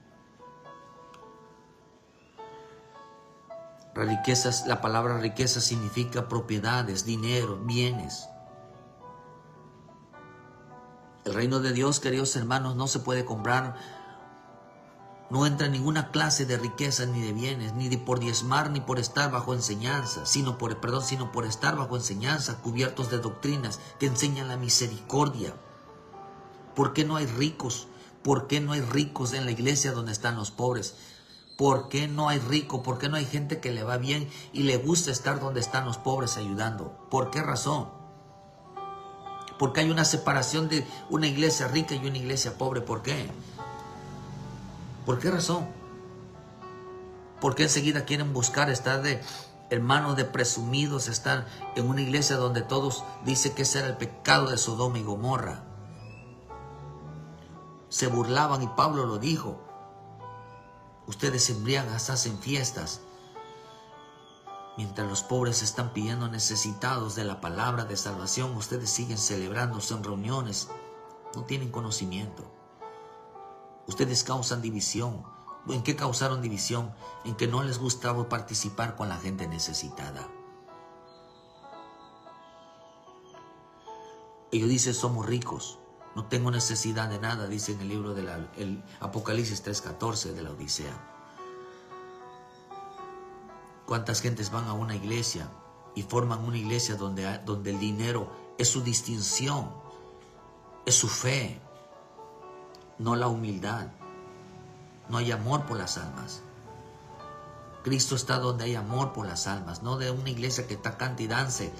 La palabra riqueza significa propiedades, dinero, bienes. El reino de Dios, queridos hermanos, no se puede comprar. No entra en ninguna clase de riqueza ni de bienes, ni de por diezmar, ni por estar bajo enseñanza, sino por estar bajo enseñanza, cubiertos de doctrinas que enseñan la misericordia. ¿Por qué no hay ricos? ¿Por qué no hay ricos en la iglesia donde están los pobres? ¿Por qué no hay rico? ¿Por qué no hay gente que le va bien y le gusta estar donde están los pobres ayudando? ¿Por qué razón? Porque hay una separación de una iglesia rica y una iglesia pobre. ¿Por qué? ¿Por qué razón? Porque enseguida quieren buscar estar de hermanos de presumidos, estar en una iglesia donde todos dicen que ese era el pecado de Sodoma y Gomorra. Se burlaban y Pablo lo dijo. Ustedes se embriagan, hacen fiestas, mientras los pobres están pidiendo necesitados de la palabra de salvación. Ustedes siguen celebrándose en reuniones, no tienen conocimiento. Ustedes causan división. ¿En qué causaron división? En que no les gustaba participar con la gente necesitada. Ellos dicen, somos ricos, no tengo necesidad de nada, dice en el libro del Apocalipsis 3:14 de la Odisea. ¿Cuántas gentes van a una iglesia y forman una iglesia donde el dinero es su distinción, es su fe, no la humildad? No hay amor por las almas. Cristo está donde hay amor por las almas, no de una iglesia que está cante y dance,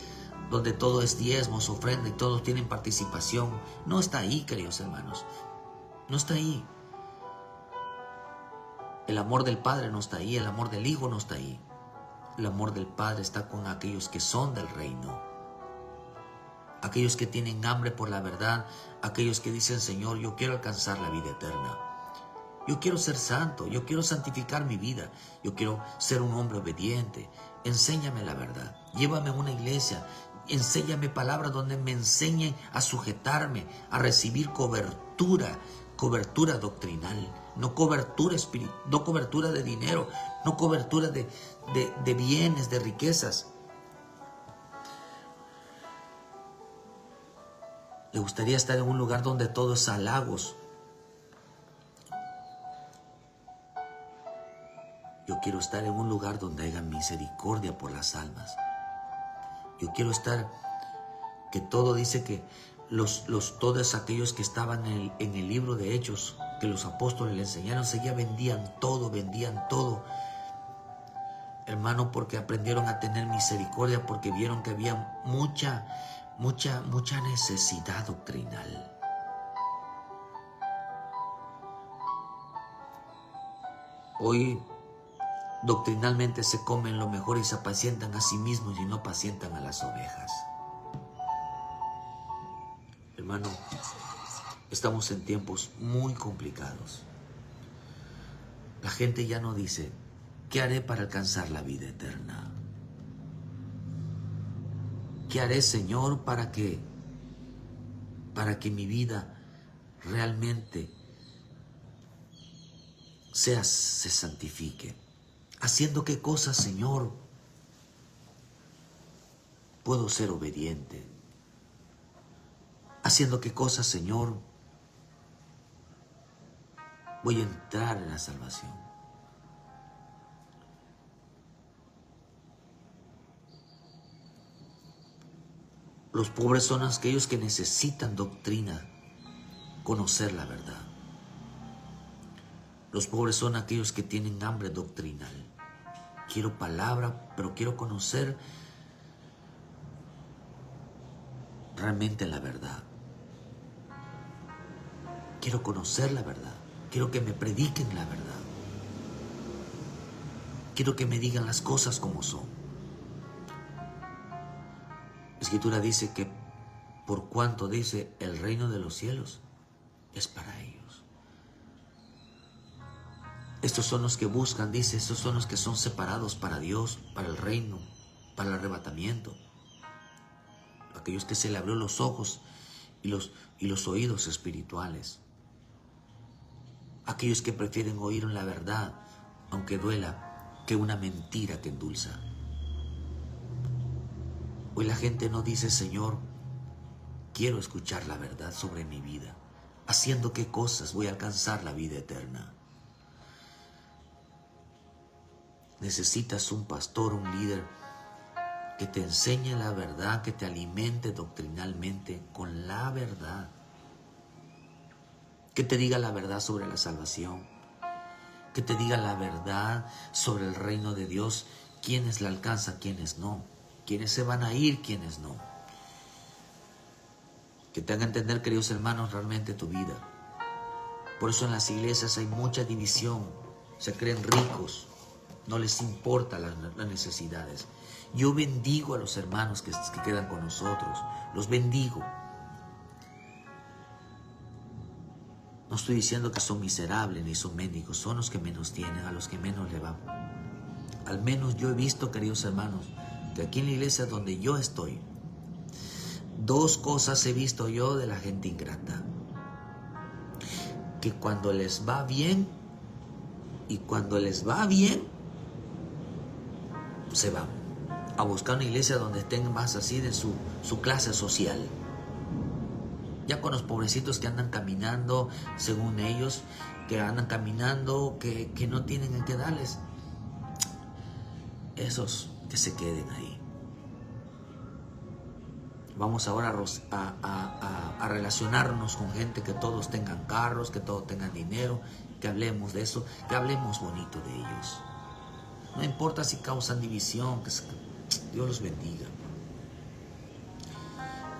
donde todo es diezmos, ofrenda y todos tienen participación. No está ahí, queridos hermanos. No está ahí. El amor del Padre no está ahí, el amor del Hijo no está ahí. El amor del Padre está con aquellos que son del reino. Aquellos que tienen hambre por la verdad, aquellos que dicen, Señor, yo quiero alcanzar la vida eterna. Yo quiero ser santo, yo quiero santificar mi vida, yo quiero ser un hombre obediente. Enséñame la verdad, llévame a una iglesia, enséñame palabras donde me enseñen a sujetarme, a recibir cobertura doctrinal, no cobertura espiritual, no cobertura de dinero, no cobertura de bienes, de riquezas. Le gustaría estar en un lugar donde todo es halagos. Yo quiero estar en un lugar donde haya misericordia por las almas. Yo quiero estar, que todo dice que todos aquellos que estaban en el libro de Hechos, que los apóstoles le enseñaron, ya vendían todo. Hermano, porque aprendieron a tener misericordia, porque vieron que había mucha necesidad doctrinal. Hoy doctrinalmente se comen lo mejor y se apacientan a sí mismos y no apacientan a las ovejas. Hermano, estamos en tiempos muy complicados. La gente ya no dice, ¿qué haré para alcanzar la vida eterna? ¿Qué haré, Señor, para que mi vida realmente se santifique? ¿Haciendo qué cosas, Señor, puedo ser obediente? ¿Haciendo qué cosas, Señor, voy a entrar en la salvación? Los pobres son aquellos que necesitan doctrina, conocer la verdad. Los pobres son aquellos que tienen hambre doctrinal. Quiero palabra, pero quiero conocer realmente la verdad. Quiero conocer la verdad. Quiero que me prediquen la verdad. Quiero que me digan las cosas como son. La Escritura dice que por cuanto dice, el reino de los cielos es para ellos. Estos son los que buscan, dice, estos son los que son separados para Dios, para el reino, para el arrebatamiento. Aquellos que se le abrió los ojos y los oídos espirituales. Aquellos que prefieren oír la verdad, aunque duela, que una mentira que endulza. Hoy la gente no dice, Señor, quiero escuchar la verdad sobre mi vida. ¿Haciendo qué cosas voy a alcanzar la vida eterna? Necesitas un pastor, un líder que te enseñe la verdad, que te alimente doctrinalmente con la verdad. Que te diga la verdad sobre la salvación. Que te diga la verdad sobre el reino de Dios. Quiénes la alcanzan, quiénes no. Quiénes se van a ir, quiénes no. Que te haga entender, queridos hermanos, realmente tu vida. Por eso en las iglesias hay mucha división. Se creen ricos. No les importan las necesidades. Yo bendigo a los hermanos que quedan con nosotros. Los bendigo. No estoy diciendo que son miserables ni son mendigos. Son los que menos tienen, a los que menos le va. Al menos yo he visto, queridos hermanos, que aquí en la iglesia donde yo estoy, dos cosas he visto yo de la gente ingrata. Que cuando les va bien, y cuando les va bien, se van a buscar una iglesia donde estén más así de su clase social. Ya con los pobrecitos que andan caminando, según ellos, que andan caminando, que no tienen en qué darles. Esos que se queden ahí. Vamos ahora a relacionarnos con gente que todos tengan carros, que todos tengan dinero, que hablemos de eso, que hablemos bonito de ellos. No importa si causan división, que Dios los bendiga.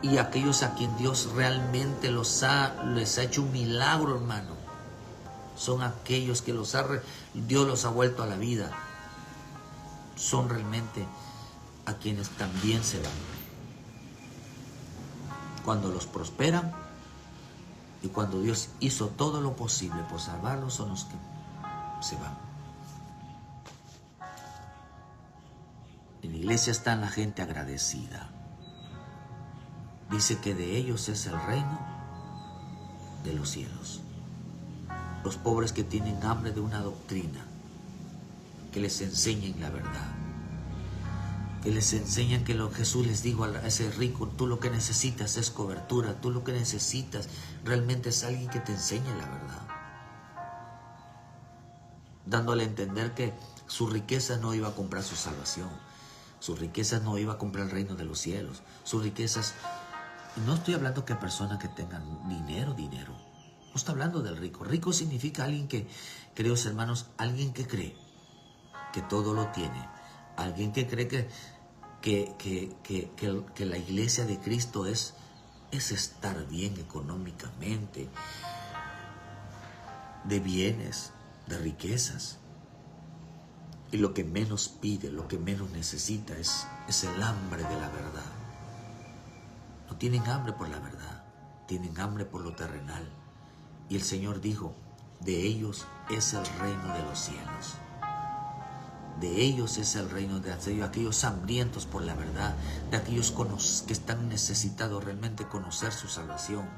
Y aquellos a quien Dios realmente les ha hecho un milagro, hermano, son aquellos que Dios los ha vuelto a la vida. Son realmente a quienes también se van. Cuando los prosperan y cuando Dios hizo todo lo posible por salvarlos, son los que se van. En la iglesia está la gente agradecida. Dice que de ellos es el reino de los cielos. Los pobres que tienen hambre de una doctrina, que les enseñen la verdad, que les enseñan que lo que Jesús les dijo a ese rico, tú lo que necesitas es cobertura, tú lo que necesitas realmente es alguien que te enseñe la verdad. Dándole a entender que su riqueza no iba a comprar su salvación, sus riquezas no iba a comprar el reino de los cielos, sus riquezas... No estoy hablando que personas que tengan dinero. No estoy hablando del rico. Rico significa alguien que, queridos hermanos, alguien que cree que todo lo tiene. Alguien que cree que la iglesia de Cristo es estar bien económicamente, de bienes, de riquezas. Y lo que menos pide, lo que menos necesita es el hambre de la verdad. No tienen hambre por la verdad, tienen hambre por lo terrenal. Y el Señor dijo, de ellos es el reino de los cielos. De ellos es el reino de aquellos hambrientos por la verdad, de aquellos que están necesitados realmente conocer su salvación,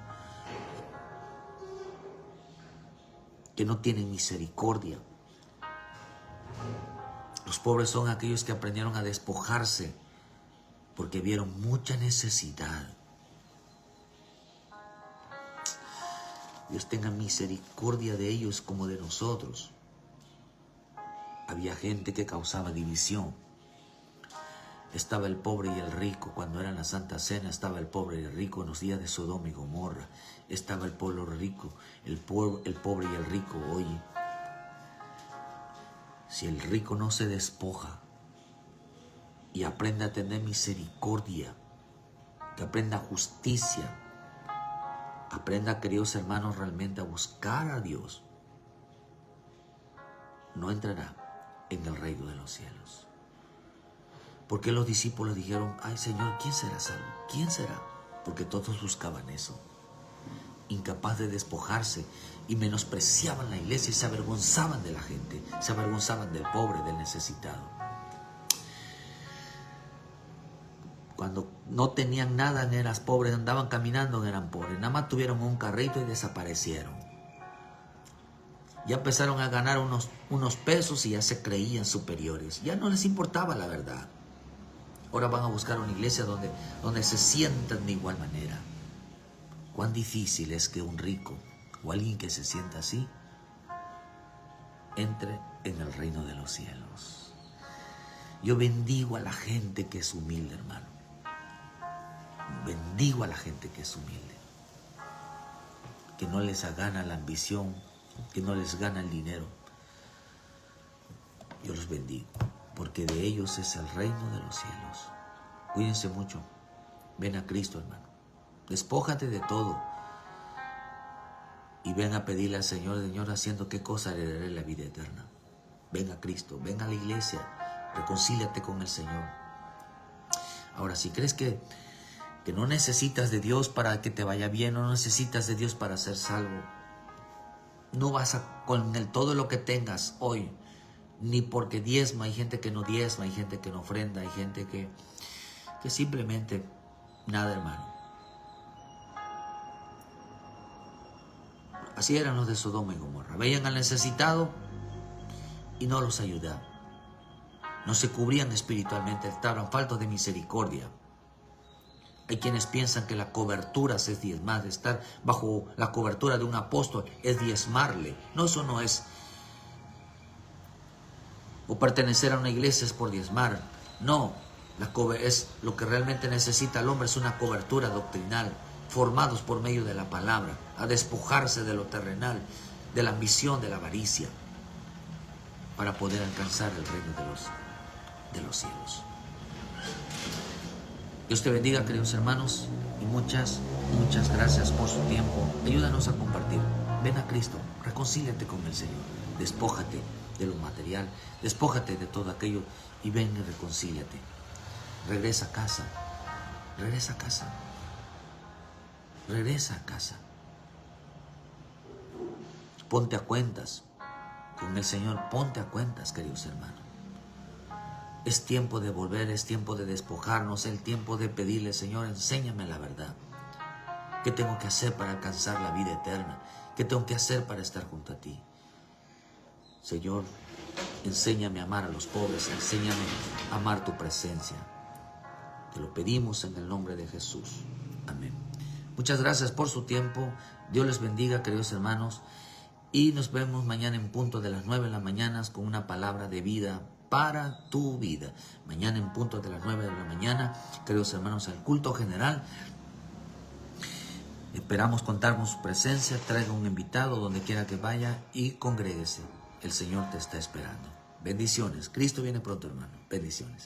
que no tienen misericordia. Los pobres son aquellos que aprendieron a despojarse porque vieron mucha necesidad. Dios tenga misericordia de ellos como de nosotros. Había gente que causaba división. Estaba el pobre y el rico. Cuando era la Santa Cena estaba el pobre y el rico en los días de Sodoma y Gomorra. Estaba el pueblo rico, el pobre y el rico. Oye, si el rico no se despoja y aprende a tener misericordia, que aprenda justicia, aprenda, queridos hermanos, realmente a buscar a Dios, no entrará en el reino de los cielos. Porque los discípulos dijeron, ay Señor, ¿quién será salvo? ¿Quién será? porque todos buscaban eso, incapaz de despojarse, y menospreciaban la iglesia y se avergonzaban de la gente, se avergonzaban del pobre, del necesitado. Cuando no tenían nada, eran pobres, andaban caminando, eran pobres, nada más tuvieron un carrito y desaparecieron. Ya empezaron a ganar unos pesos y ya se creían superiores, ya no les importaba la verdad. Ahora van a buscar una iglesia donde se sientan de igual manera. Cuán difícil es que un rico o alguien que se sienta así entre en el reino de los cielos. Yo bendigo a la gente que es humilde, hermano. Bendigo a la gente que es humilde. Que no les gana la ambición, que no les gana el dinero. Yo los bendigo, porque de ellos es el reino de los cielos. Cuídense mucho. Ven a Cristo, hermano. Despójate de todo. Y ven a pedirle al Señor, Señor, haciendo qué cosa heredaré la vida eterna. Ven a Cristo, ven a la iglesia, reconcíliate con el Señor. Ahora, si crees que no necesitas de Dios para que te vaya bien, no necesitas de Dios para ser salvo, no vas con todo lo que tengas hoy, ni porque diezma, hay gente que no diezma, hay gente que no ofrenda, hay gente que simplemente nada, hermano. Así eran los de Sodoma y Gomorra. Veían al necesitado y no los ayudaban. No se cubrían espiritualmente, estaban faltos de misericordia. Hay quienes piensan que la cobertura es diezmar, estar bajo la cobertura de un apóstol es diezmarle. No, eso no es. O pertenecer a una iglesia es por diezmar. No, es lo que realmente necesita el hombre, es una cobertura doctrinal, formados por medio de la palabra, a despojarse de lo terrenal, de la ambición, de la avaricia, para poder alcanzar el reino de los cielos. Dios te bendiga, queridos hermanos, y muchas gracias por su tiempo. Ayúdanos a compartir. Ven a Cristo, reconcíliate con el Señor, despójate de lo material, despójate de todo aquello y ven y reconcíliate. Regresa a casa, regresa a casa. Regresa a casa. Ponte a cuentas con el Señor, ponte a cuentas, queridos hermanos. Es tiempo de volver, es tiempo de despojarnos, es el tiempo de pedirle, Señor, enséñame la verdad. ¿Qué tengo que hacer para alcanzar la vida eterna? ¿Qué tengo que hacer para estar junto a ti? Señor, enséñame a amar a los pobres, enséñame a amar tu presencia. Te lo pedimos en el nombre de Jesús. Amén. Muchas gracias por su tiempo. Dios les bendiga, queridos hermanos. Y nos vemos mañana en punto de las 9 de la mañana con una palabra de vida para tu vida. Mañana en punto de las 9 de la mañana, queridos hermanos, al culto general. Esperamos contar con su presencia. Traiga un invitado donde quiera que vaya y congréguese. El Señor te está esperando. Bendiciones. Cristo viene pronto, hermano. Bendiciones.